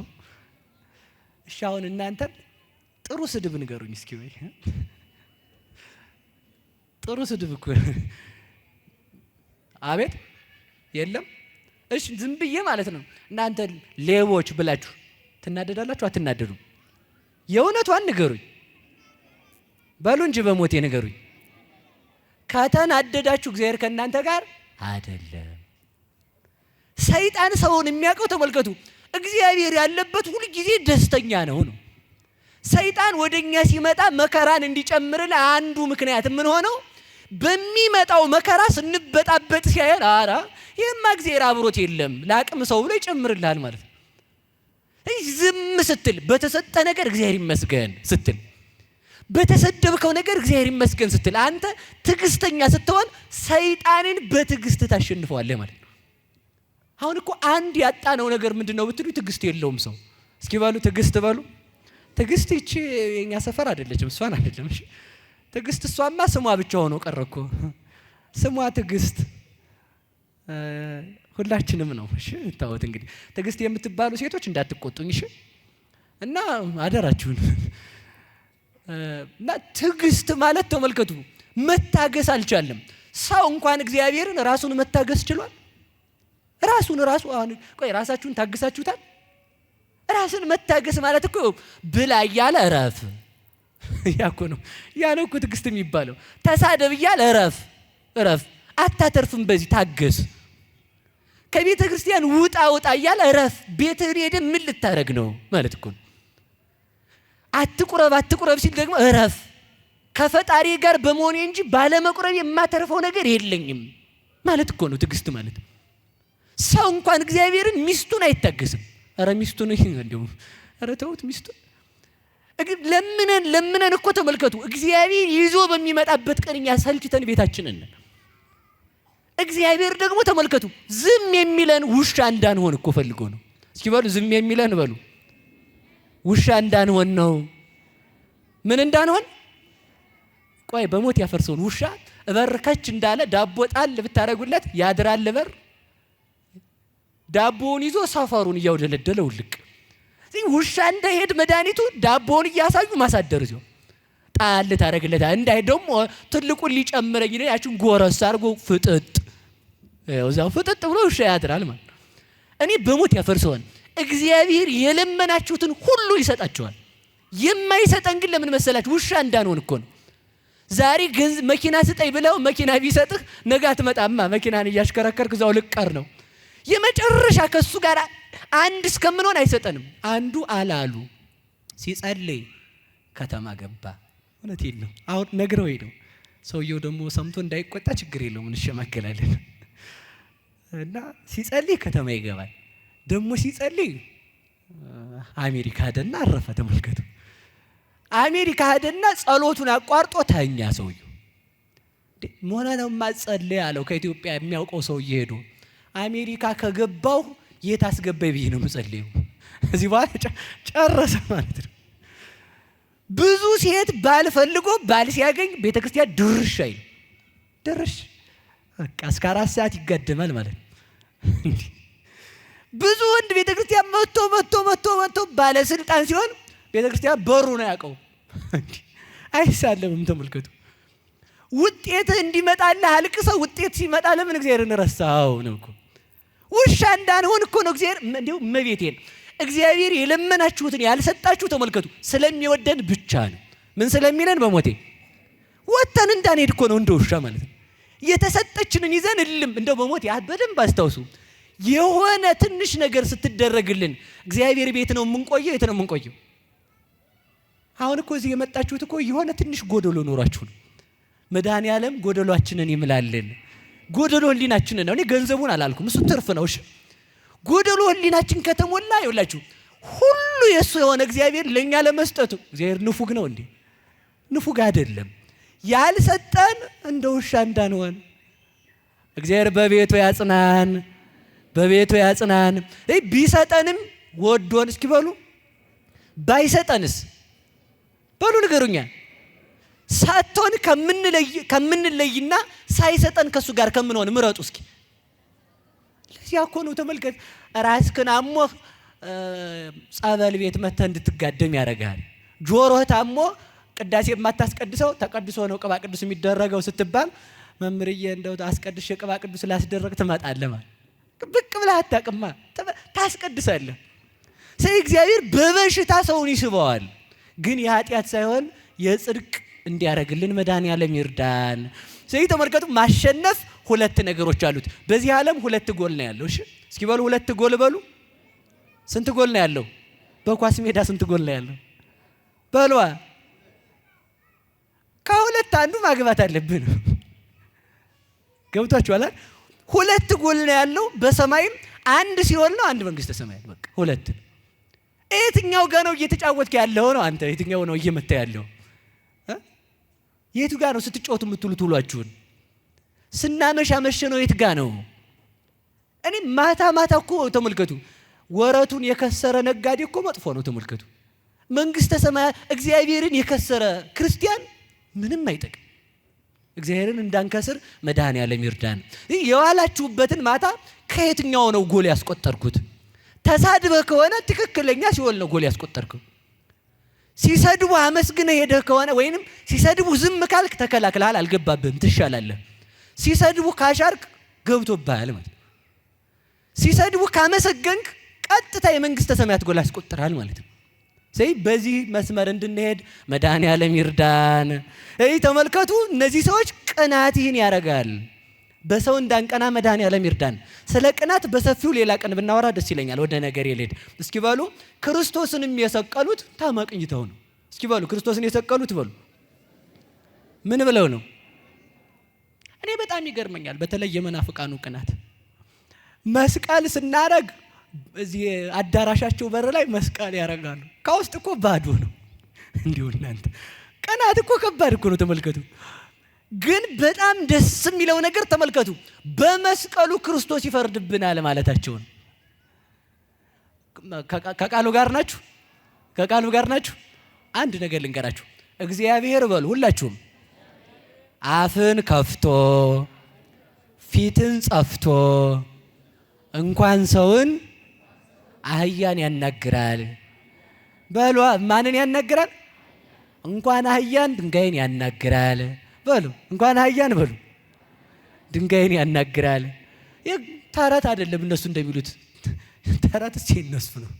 እሺ አሁን እናንተ ጥሩ ስድብ ንገሩኝ እስኪ። ወይ ጥሩ ስድብ እኮ አቤት የለም። እሺ ዝም ብዬ ማለት ነው እናንተ ሌቦች ብላችሁ ትናደዳላችሁ አትናደዱም? የእውነቷን ንገሩኝ በሉ እንጂ በሞቴ ንገሩኝ። ከተናደዳችሁ እግዚአብሔር ከእናንተ ጋር አይደለም። ሰይጣን ሰውን የሚያውቀው ተመልከቱ እግዚአብሔር ያለበት ሁሉ ጊዜ ደስተኛ ነው። ሰይጣን ወደኛ ሲመጣ መከራን እንዲጨምርልን አንዱ ምክንያት ምን ሆነው በሚመጣው መከራ ስንበጣበጥ ሲያየን አራ ይሄማ እግዚአብሔር አብሮት የለም ላቅም ሰው ብሎ ይጨምርልሃል ማለት ነው። ዝም ስትል በተሰጠ ነገር እግዚአብሔር ይመስገን ስትል፣ በተሰደብከው ነገር እግዚአብሔር ይመስገን ስትል፣ አንተ ትዕግስተኛ ስትሆን ሰይጣንን በትዕግስት ታሸንፈዋለህ ማለት ነው። አሁን እኮ አንድ ያጣነው ነገር ምንድነው ብትሉ ትዕግስት የለውም ሰው። እስኪ በሉ ትዕግስት በሉ። ትዕግስት ይቺ የኛ ሰፈር አይደለችም፣ እሷን አይደለም። እሺ ትዕግስት እሷማ ስሟ ብቻ ሆኖ ቀረ እኮ ስሟ ትዕግስት ሁላችንም ነው። እሺ ታውት እንግዲህ ትዕግስት የምትባሉ ሴቶች እንዳትቆጡኝ እሺ። እና አደራችሁን እና ትዕግስት ማለት ተመልከቱ መታገስ አልቻለም ሰው። እንኳን እግዚአብሔርን ራሱን መታገስ ችሏል። ራሱን አሁን ቆይ ራሳችሁን ታግሳችሁታል? ራስን መታገስ ማለት እኮ ብላ እያለ እረፍ ያኮ ነው። ያ ነው እኮ ትዕግስት የሚባለው። ተሳደብ እያለ እረፍ አታተርፍም በዚህ ታገስ። ከቤተ ክርስቲያን ውጣ እያለ እረፍ። ቤትህን ሄደህ ምን ልታረግ ነው ማለት እኮ ነው። አትቁረብ ሲል ደግሞ እረፍ። ከፈጣሪ ጋር በመሆኔ እንጂ ባለመቁረብ የማተርፈው ነገር የለኝም ማለት እኮ ነው ትዕግስት ማለት። ሰው እንኳን እግዚአብሔርን ሚስቱን አይታገስም። አረ ሚስቱን እንደው አረ ተውት ሚስቱን ለምነን እኮ ተመልከቱ እግዚአብሔር ይዞ በሚመጣበት ቀን እኛ ሰልችተን ቤታችንን ነን። እግዚአብሔር ደግሞ ተመልከቱ ዝም የሚለን ውሻ እንዳንሆን እኮ ፈልጎ ነው። እስኪ በሉ ዝም የሚለን በሉ ውሻ እንዳንሆን ነው። ምን እንዳንሆን? ቆይ በሞት ያፈርሰውን ውሻ እበርከች እንዳለ ዳቦ ጣል ብታረጉለት ያድራል በር። ዳቦውን ይዞ ሰፈሩን እያውደለደለው ልቅ ውሻ እንዳይሄድ መድኃኒቱ ዳቦውን እያሳዩ ማሳደር ይዞ ጣል ታረግለታ እንዳይ ደግሞ ትልቁን ሊጨምረኝ ነው ያችን ጎረስ አድርጎ ፍጥጥ እዛው ፍጥጥ ብሎ ውሻ ያድራል ማለት። እኔ በሞት ያፈርሰውን እግዚአብሔር የለመናችሁትን ሁሉ ይሰጣችኋል። የማይሰጠን ግን ለምን መሰላችሁ? ውሻ እንዳንሆን እኮ ነው። ዛሬ መኪና ስጠኝ ብለው መኪና ቢሰጥህ ነገ አትመጣማ። መኪናን እያሽከረከርክ እዛው ልቀር ነው። የመጨረሻ ከሱ ጋር አንድ እስከምንሆን አይሰጠንም። አንዱ አላሉ ሲጸልይ ከተማ ገባ። እውነቴን ነው። አሁን ነግረው ሄደው ሰውየው ደግሞ ሰምቶ እንዳይቆጣ ችግር የለውም እንሸማገላለን። እና ሲጸልይ ከተማ ይገባል። ደግሞ ሲጸልይ አሜሪካ ሄደና አረፈ። ተመልከቱ አሜሪካ ሄደና ጸሎቱን አቋርጦ ተኛ። ሰውየው ሞና ነው ማጸልይ አለው። ከኢትዮጵያ የሚያውቀው ሰውዬ ሄዶ አሜሪካ ከገባው የት አስገባይ ብዬ ነው መጸልየው። እዚህ በኋላ ጨረሰ ማለት ነው። ብዙ ሴት ባል ፈልጎ ባል ሲያገኝ ቤተክርስቲያን ድርሽ አይል ድርሽ በቃ እስከ 4 ሰዓት ይጋደማል ማለት ነው። ብዙ ወንድ ቤተክርስቲያን መጥቶ ባለስልጣን ሲሆን ቤተክርስቲያን በሩ ነው ያውቀው። አይሳለምም። ተመልከቱ ውጤት እንዲመጣልህ አልቅሰው ውጤት ሲመጣ ለምን እግዚአብሔርን ረሳው ነው እኮ። ውሻ እንዳንሆን እኮ ነው እግዚአብሔር እንደው መቤቴን እግዚአብሔር የለመናችሁትን ያልሰጣችሁ ተመልከቱ ስለሚወደን ብቻ ነው። ምን ስለሚለን በሞቴ ወተን እንዳንሄድ እኮ ነው እንደ ውሻ ማለት ነው። የተሰጠችንን ይዘን እልም እንደው በሞቴ በደንብ አስታውሱ። የሆነ ትንሽ ነገር ስትደረግልን እግዚአብሔር ቤት ነው የምንቆየው። የት ነው የምንቆየው? አሁን እኮ እዚህ የመጣችሁት እኮ የሆነ ትንሽ ጎደሎ ኖራችሁ ነው። መድኃኔዓለም ጎደሏችንን ይምላልን። ጎደሎ ህሊናችንን ነው። እኔ ገንዘቡን አላልኩም፣ እሱ ትርፍ ነው። እሺ ጎደሎ ህሊናችን ከተሞላ ይውላችሁ ሁሉ የሱ የሆነ እግዚአብሔር ለኛ ለመስጠቱ እግዚአብሔር ንፉግ ነው እንዴ? ንፉግ አይደለም። ያልሰጠን እንደ ውሻ እንዳንሆን እግዚአብሔር በቤቱ ያጽናን፣ በቤቱ ያጽናን። ቢሰጠንም ወዶን እስኪ በሉ ባይሰጠንስ በሉ ንገሩኛ። ሳቶን ከምንለይና ሳይሰጠን ከሱ ጋር ከምንሆን ምረጡ እስኪ። ለዚህ እኮ ነው ተመልከት ራስህን አሞህ ጸበል ቤት መተህ እንድትጋደም ያደርጋል። ጆሮህ ታሞ ቅዳሴ የማታስቀድሰው ተቀድሶ ነው ቅባ ቅዱስ የሚደረገው ስትባል መምርዬ እንደው አስቀድሽ ቅባ ቅዱስ ላስደረግ ትመጣለህ ማለት ብቅ ብለህ አታውቅማ ታስቀድሳለህ። ስለዚህ እግዚአብሔር በበሽታ ሰውን ይስበዋል፣ ግን የኃጢአት ሳይሆን የጽድቅ እንዲያደርግልን መድኃኔዓለም ይርዳን። ስለዚህ ተመልከቱ ማሸነፍ ሁለት ነገሮች አሉት። በዚህ ዓለም ሁለት ጎል ነው ያለው። እሺ እስኪ በሉ 2 ጎል በሉ። ስንት ጎል ነው ያለው? በኳስ ሜዳ ስንት ጎል ነው ያለው? በሉ ከሁለት አንዱ ማግባት አለብን። ገብቷችኋል? 2 ጎል ነው ያለው። በሰማይም አንድ ሲኦል ነው፣ አንድ መንግስተ ሰማያት። በቃ 2። የትኛው ጋር ነው እየተጫወትክ ያለው ነው? አንተ የትኛው ነው እየመታ ያለው? የቱ ጋር ነው ስትጫወቱ የምትሉት? ውሏችሁን ስናመሽ አመሸ ነው የት ጋር ነው? እኔ ማታ እኮ ተመልከቱ፣ ወረቱን የከሰረ ነጋዴ እኮ መጥፎ ነው። ተመልከቱ፣ መንግስተ ሰማያት እግዚአብሔርን የከሰረ ክርስቲያን ምንም አይጠቅም። እግዚአብሔርን እንዳንከስር መድኃኔዓለም ይርዳን። የዋላችሁበትን ማታ ከየትኛው ነው ጎል ያስቆጠርኩት? ተሳድበህ ከሆነ ትክክለኛ ሲኦል ነው ጎል ያስቆጠርከው። ሲሰድቡ አመስግነ ሄደህ ከሆነ ወይንም ሲሰድቡ ዝም ካልክ ተከላክለሃል፣ አልገባብህም፣ ትሻላለህ። ሲሰድቡ ካሻርክ ገብቶብሃል ማለት። ሲሰድቡ ካመሰገንክ ቀጥታ የመንግስተ ሰማያት ጎል ያስቆጥራል ማለት ነው። በዚህ መስመር እንድንሄድ መድኃኔዓለም ይርዳን። ተመልከቱ፣ እነዚህ ሰዎች ቅናት ይህን ያደርጋል። በሰው እንዳንቀና መድኃኔዓለም ይርዳን። ስለ ቅናት በሰፊው ሌላ ቀን ብናወራ ደስ ይለኛል። ወደ ነገር ይልሄድ። እስኪ በሉ ክርስቶስንም የሰቀሉት ተመቅኝተው ነው። እስኪ በሉ ክርስቶስን የሰቀሉት በሉ ምን ብለው ነው? እኔ በጣም ይገርመኛል። በተለይ የመናፍቃኑ ቅናት መስቀል ስናረግ እዚህ አዳራሻቸው በር ላይ መስቀል ያረጋሉ። ከውስጥ እኮ ባዶ ነው። እንዲሁ እናንተ ቅናት እኮ ከባድ እኮ ነው። ተመልከቱ። ግን በጣም ደስ የሚለው ነገር ተመልከቱ፣ በመስቀሉ ክርስቶስ ይፈርድብናል ማለታቸው ነው። ከቃሉ ጋር ናችሁ? ከቃሉ ጋር ናችሁ? አንድ ነገር ልንገራችሁ። እግዚአብሔር በሉ ሁላችሁም አፍን ከፍቶ ፊትን ጸፍቶ እንኳን ሰውን አህያን ያናግራል በሉ። ማንን ያናግራል? እንኳን አህያን ድንጋይን ያናግራል በሉ። እንኳን አህያን በሉ ድንጋይን ያናግራል። ይህ ተረት አይደለም፣ እነሱ እንደሚሉት ተረት ሲነሱ ነው።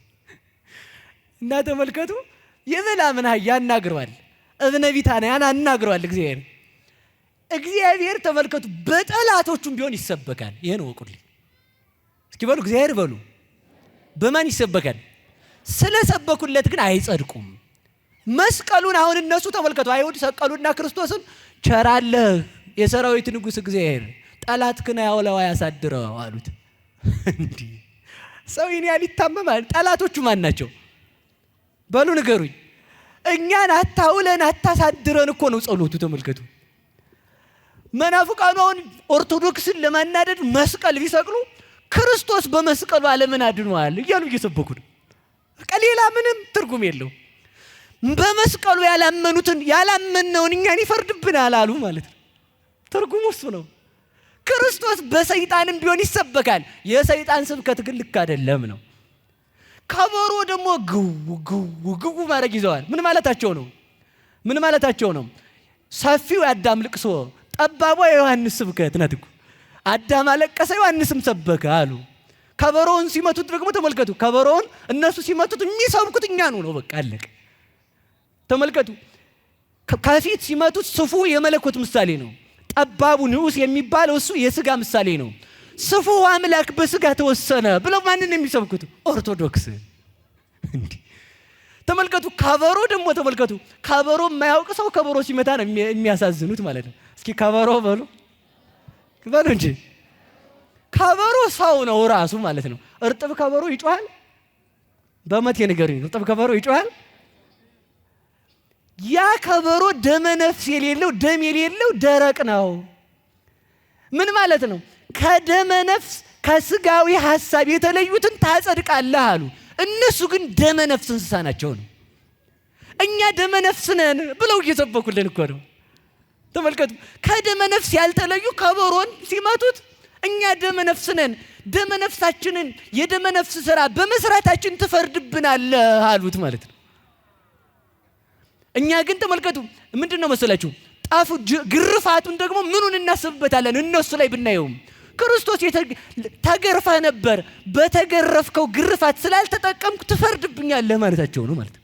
እና ተመልከቱ፣ የበላምን አህያ ያናግረዋል፣ እብነ ቢታንያን አናግረዋል እግዚአብሔር ተመልከቱ፣ በጠላቶቹም ቢሆን ይሰበካል። ይሄን ወቁልኝ እስኪ በሉ። እግዚአብሔር በሉ በማን ይሰበካል? ስለሰበኩለት ግን አይጸድቁም። መስቀሉን አሁን እነሱ ተመልከቱ፣ አይሁድ ሰቀሉና ክርስቶስን ቸራለህ የሰራዊት ንጉሥ እግዚአብሔር ጠላትህን ያውለው ያሳድረው አሉት። እንዲህ ሰው ይህን ያህል ይታመማል? ጠላቶቹ ማን ናቸው? በሉ ንገሩኝ። እኛን አታውለን አታሳድረን እኮ ነው ጸሎቱ። ተመልከቱ፣ መናፍቃኑ አሁን ኦርቶዶክስን ለማናደድ መስቀል ቢሰቅሉ ክርስቶስ በመስቀሉ ዓለምን አድኗል እያሉ እየሰበኩ ነው። ሌላ ምንም ትርጉም የለው። በመስቀሉ ያላመነውን እኛን ይፈርድብናል አሉ ማለት ነው። ትርጉሙ እሱ ነው። ክርስቶስ በሰይጣንም ቢሆን ይሰበካል። የሰይጣን ስብከት ግን ልክ አይደለም ነው። ከበሮ ደግሞ ግው ማድረግ ይዘዋል። ምን ማለታቸው ነው? ሰፊው የአዳም ልቅሶ ጠባቧ የዮሐንስ ስብከት ናት እኮ። አዳም አለቀሰ ዮሐንስም ሰበከ አሉ። ከበሮውን ሲመቱት ደግሞ ተመልከቱ፣ ከበሮውን እነሱ ሲመቱት የሚሰብኩት እኛኑ ነው። በቃ አለቀ። ተመልከቱ፣ ከፊት ሲመቱት ስፉ የመለኮት ምሳሌ ነው። ጠባቡ ንዑስ የሚባለው እሱ የስጋ ምሳሌ ነው። ስፉ አምላክ በስጋ ተወሰነ ብለው ማንን የሚሰብኩት? ኦርቶዶክስ። እንዲህ ተመልከቱ። ከበሮ ደግሞ ተመልከቱ፣ ከበሮ የማያውቅ ሰው ከበሮ ሲመታ ነው የሚያሳዝኑት ማለት ነው። እስኪ ከበሮ በሉ እንጂ ከበሮ ሰው ነው ራሱ ማለት ነው። እርጥብ ከበሮ ይጮሃል? በመቴ ንገሩኝ። እርጥብ ከበሮ ይጮሃል? ያ ከበሮ ደመ ነፍስ የሌለው ደም የሌለው ደረቅ ነው። ምን ማለት ነው? ከደመ ነፍስ ከስጋዊ ሐሳብ የተለዩትን ታጸድቃለህ አሉ። እነሱ ግን ደመ ነፍስ እንስሳ ናቸው ነው። እኛ ደመ ነፍስ ነን ብለው እየሰበኩልን እኮ ነው። ተመልከቱ፣ ከደመ ነፍስ ያልተለዩ ከበሮን ሲመቱት እኛ ደመ ነፍስ ነን፣ ደመ ነፍሳችንን የደመ ነፍስ ስራ በመስራታችን ትፈርድብናለህ አሉት ማለት ነው። እኛ ግን ተመልከቱ ምንድን ነው መሰላችሁ? ጣፉ ግርፋቱን ደግሞ ምኑን እናስብበታለን? እነሱ ላይ ብናየውም ክርስቶስ ተገርፈ ነበር፣ በተገረፍከው ግርፋት ስላልተጠቀምኩ ትፈርድብኛለህ ማለታቸው ነው ማለት ነው።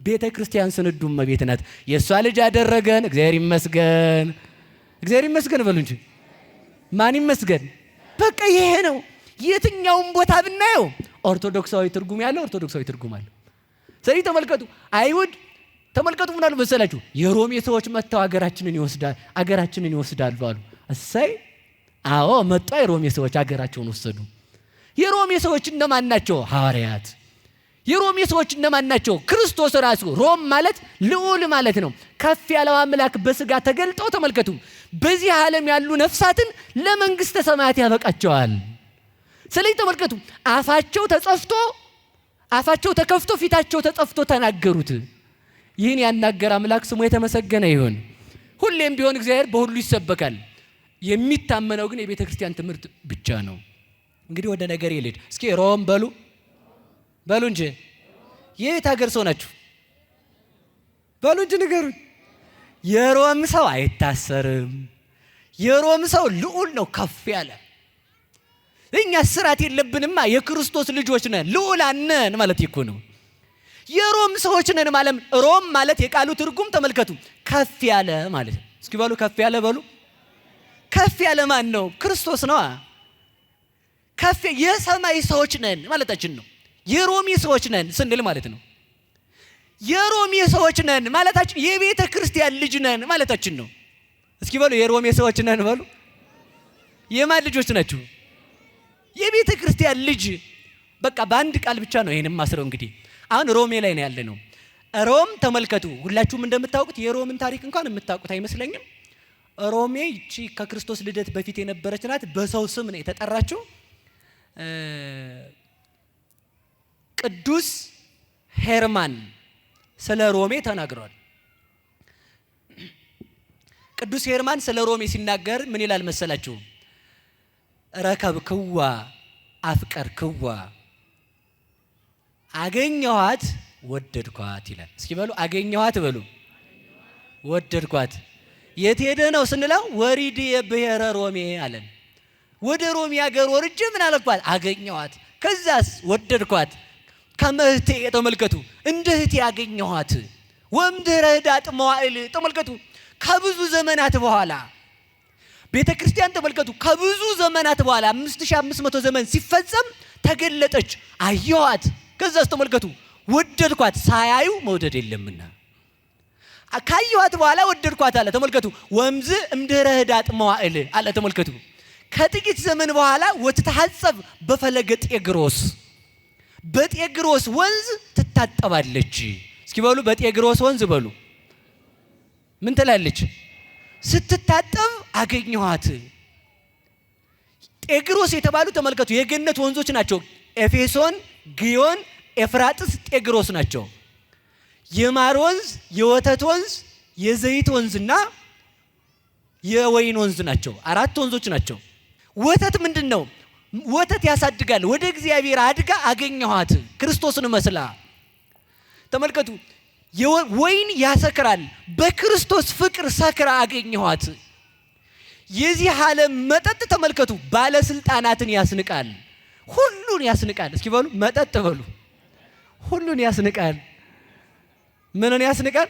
ቤተ ክርስቲያን ስንዱ እመቤት ናት። የእሷ ልጅ አደረገን። እግዚአብሔር ይመስገን፣ እግዚአብሔር ይመስገን በሉ እንጂ ማን ይመስገን? በቃ ይሄ ነው። የትኛውም ቦታ ብናየው ኦርቶዶክሳዊ ትርጉም ያለው ኦርቶዶክሳዊ ትርጉም አለው። ስለዚህ ተመልከቱ፣ አይሁድ ተመልከቱ ምን አሉ መሰላችሁ? የሮሜ ሰዎች መጥተው አገራችንን ይወስዳሉ አሉ። እሰይ አዎ መጣ። የሮሜ ሰዎች አገራቸውን ወሰዱ። የሮሜ ሰዎች እነማን ናቸው? ሐዋርያት። የሮሜ ሰዎች እነማን ናቸው? ክርስቶስ ራሱ። ሮም ማለት ልዑል ማለት ነው። ከፍ ያለው አምላክ በስጋ ተገልጠው ተመልከቱ፣ በዚህ ዓለም ያሉ ነፍሳትን ለመንግስተ ሰማያት ያበቃቸዋል። ስለዚህ ተመልከቱ፣ አፋቸው ተከፍቶ ፊታቸው ተጸፍቶ ተናገሩት። ይህን ያናገረ አምላክ ስሙ የተመሰገነ ይሁን። ሁሌም ቢሆን እግዚአብሔር በሁሉ ይሰበካል። የሚታመነው ግን የቤተ ክርስቲያን ትምህርት ብቻ ነው። እንግዲህ ወደ ነገር ይልድ እስኪ ሮም በሉ እንጂ የት ሀገር ሰው ናችሁ? በሉ እንጂ ንገሩኝ። የሮም ሰው አይታሰርም። የሮም ሰው ልዑል ነው፣ ከፍ ያለ። እኛ ስራት የለብንማ፣ የክርስቶስ ልጆች ነን፣ ልዑላን ነን ማለት ይኮ ነው። የሮም ሰዎች ነን ማለት ሮም ማለት የቃሉ ትርጉም ተመልከቱ፣ ከፍ ያለ ማለት ነው። እስኪ በሉ ከፍ ያለ በሉ። ከፍ ያለ ማን ነው? ክርስቶስ ነው። የሰማይ ሰዎች ነን ማለታችን ነው። የሮሜ ሰዎች ነን ስንል ማለት ነው። የሮሜ ሰዎች ነን ማለታችን የቤተ ክርስቲያን ልጅ ነን ማለታችን ነው። እስኪ በሉ የሮሜ ሰዎች ነን በሉ። የማን ልጆች ናችሁ? የቤተ ክርስቲያን ልጅ። በቃ በአንድ ቃል ብቻ ነው ይሄንን ማስረው። እንግዲህ አሁን ሮሜ ላይ ነው ያለነው። ሮም ተመልከቱ፣ ሁላችሁም እንደምታውቁት የሮምን ታሪክ እንኳን የምታውቁት አይመስለኝም። ሮሜ ይቺ ከክርስቶስ ልደት በፊት የነበረች ናት። በሰው ስም ነው የተጠራችው። ቅዱስ ሄርማን ስለ ሮሜ ተናግሯል። ቅዱስ ሄርማን ስለ ሮሜ ሲናገር ምን ይላል መሰላችሁ? ረከብክዋ አፍቀርክዋ፣ አገኘኋት ወደድኳት ይላል። እስኪ በሉ አገኘኋት በሉ። ወደድኳት የት ሄደ ነው ስንለው ወሪድ የብሔረ ሮሜ አለን። ወደ ሮሜ ሀገር ወርጄ ምን አለኳት? አገኘኋት። ከዛስ ወደድኳት። ከመህቴ ተመልከቱ፣ እንደ እህቴ አገኘኋት። ወምድረ ህዳጥ መዋዕል ተመልከቱ፣ ከብዙ ዘመናት በኋላ ቤተ ክርስቲያን ተመልከቱ፣ ከብዙ ዘመናት በኋላ 5500 ዘመን ሲፈጸም ተገለጠች፣ አየኋት። ከዛስ ተመልከቱ ወደድኳት። ሳያዩ መውደድ የለምና ካየኋት በኋላ ወደድኳት አለ። ተመልከቱ ወምዝ እምድረ ህዳጥ መዋዕል አለ። ተመልከቱ ከጥቂት ዘመን በኋላ ወትተሐጸብ በፈለገ ጤግሮስ፣ በጤግሮስ ወንዝ ትታጠባለች። እስኪ በሉ በጤግሮስ ወንዝ በሉ። ምን ትላለች? ስትታጠብ አገኘኋት። ጤግሮስ የተባሉ ተመልከቱ የገነት ወንዞች ናቸው። ኤፌሶን፣ ግዮን፣ ኤፍራጥስ፣ ጤግሮስ ናቸው። የማር ወንዝ፣ የወተት ወንዝ፣ የዘይት ወንዝና የወይን ወንዝ ናቸው። 4 ወንዞች ናቸው። ወተት ምንድን ነው? ወተት ያሳድጋል። ወደ እግዚአብሔር አድጋ አገኘኋት፣ ክርስቶስን መስላ። ተመልከቱ ወይን ያሰክራል፣ በክርስቶስ ፍቅር ሰክራ አገኘኋት። የዚህ ዓለም መጠጥ ተመልከቱ ባለስልጣናትን ያስንቃል፣ ሁሉን ያስንቃል። እስኪ በሉ መጠጥ በሉ። ሁሉን ያስንቃል። ምንን ያስንቃል?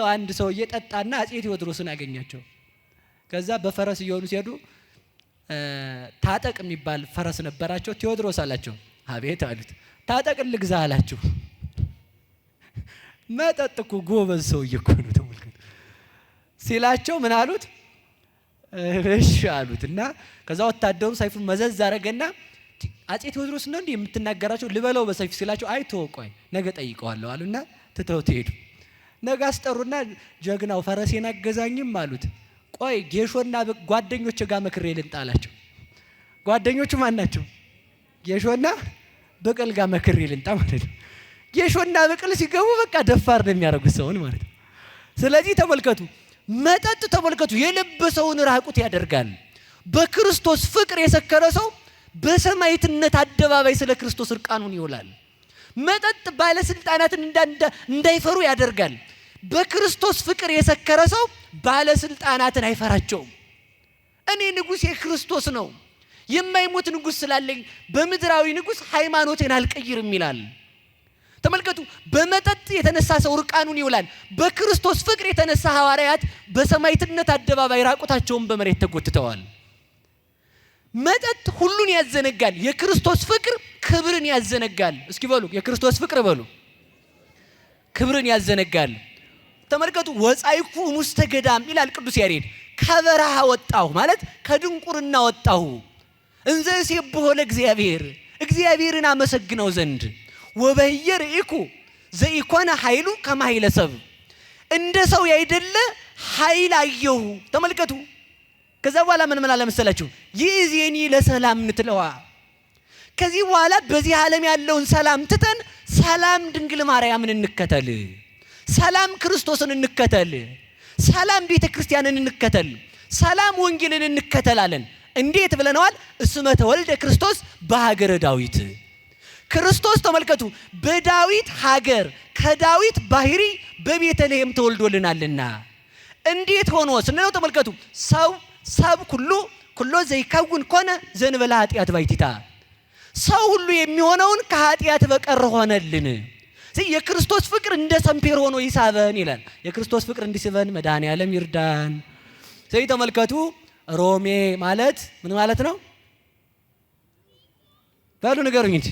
አንድ ሰው እየጠጣና አፄ ቴዎድሮስን አገኛቸው። ከዛ በፈረስ እየሆኑ ሲሄዱ ታጠቅ የሚባል ፈረስ ነበራቸው። ቴዎድሮስ አላቸው። አቤት አሉት። ታጠቅን ልግዛ አላቸው። መጠጥ እኮ ጎበዝ ሰውዬ እኮ ነው ተመልከቱ ሲላቸው ምን አሉት? እሺ አሉት። እና ከዛ ወታደሩ ሰይፉን መዘዝ አረገና አፄ ቴዎድሮስ ነው እንዴ የምትናገራቸው? ልበለው በሰይፍ ሲላቸው አይ ተው ቆይ ነገ ጠይቀዋለሁ አሉና ትተው ሄዱ። ነገ አስጠሩና ጀግናው ፈረሴን አገዛኝም አሉት። ቆይ ጌሾና ጓደኞች ጋር መክሬ ልምጣ አላቸው። ጓደኞቹ ማን ናቸው? ጌሾና በቀል ጋር መክሬ ልምጣ ማለት ነው። ጌሾና በቀል ሲገቡ በቃ ደፋር ነው የሚያደርጉት ሰውን ማለት ነው። ስለዚህ ተመልከቱ መጠጥ ተመልከቱ የለበሰውን ራቁት ያደርጋል። በክርስቶስ ፍቅር የሰከረ ሰው በሰማዕትነት አደባባይ ስለ ክርስቶስ እርቃኑን ይውላል። መጠጥ ባለስልጣናትን እንዳይፈሩ ያደርጋል። በክርስቶስ ፍቅር የሰከረ ሰው ባለስልጣናትን አይፈራቸውም። እኔ ንጉሥ የክርስቶስ ነው፣ የማይሞት ንጉሥ ስላለኝ በምድራዊ ንጉሥ ሃይማኖቴን አልቀይርም ይላል። ተመልከቱ በመጠጥ የተነሳ ሰው እርቃኑን ይውላል። በክርስቶስ ፍቅር የተነሳ ሐዋርያት በሰማዕትነት አደባባይ ራቁታቸውን በመሬት ተጎትተዋል። መጠጥ ሁሉን ያዘነጋል። የክርስቶስ ፍቅር ክብርን ያዘነጋል። እስኪ በሉ የክርስቶስ ፍቅር በሉ ክብርን ያዘነጋል። ተመልከቱ ወጻይኩ ሙስተ ገዳም ይላል ቅዱስ ያሬድ። ከበረሃ ወጣሁ ማለት ከድንቁርና ወጣሁ። እንዘ እሴብሖ ለእግዚአብሔር እግዚአብሔርን አመሰግነው ዘንድ ወበህየ ርኢኩ ዘኢኮነ ኃይሉ ከመ ኃይለ ሰብእ እንደ ሰው ያይደለ ኃይል አየሁ። ተመልከቱ ከዛ በኋላ ምን አለ መሰላችሁ? ይእዜኒ ለሰላም ንትለዋ። ከዚህ በኋላ በዚህ ዓለም ያለውን ሰላም ትተን ሰላም ድንግል ማርያምን እንከተል፣ ሰላም ክርስቶስን እንከተል፣ ሰላም ቤተ ክርስቲያንን እንከተል፣ ሰላም ወንጌልን እንከተላለን። እንዴት ብለነዋል? እስመ ተወልደ ክርስቶስ በሀገረ ዳዊት። ክርስቶስ ተመልከቱ በዳዊት ሀገር ከዳዊት ባህሪ በቤተልሔም ተወልዶልናልና። እንዴት ሆኖ ስንለው ተመልከቱ ሰብ ኩሎ ዘይከውን ኮነ ዘእንበለ ኃጢአት ባይቲታ። ሰው ሁሉ የሚሆነውን ከኃጢአት በቀር ሆነልን። የክርስቶስ ፍቅር እንደ ሰምፔር ሆኖ ይሳበን ይላል። የክርስቶስ ፍቅር እንዲስበን መድኃኔዓለም ይርዳን። ስለዚህ ተመልከቱ ሮሜ ማለት ምን ማለት ነው? በሉ ንገሩኝ እንጂ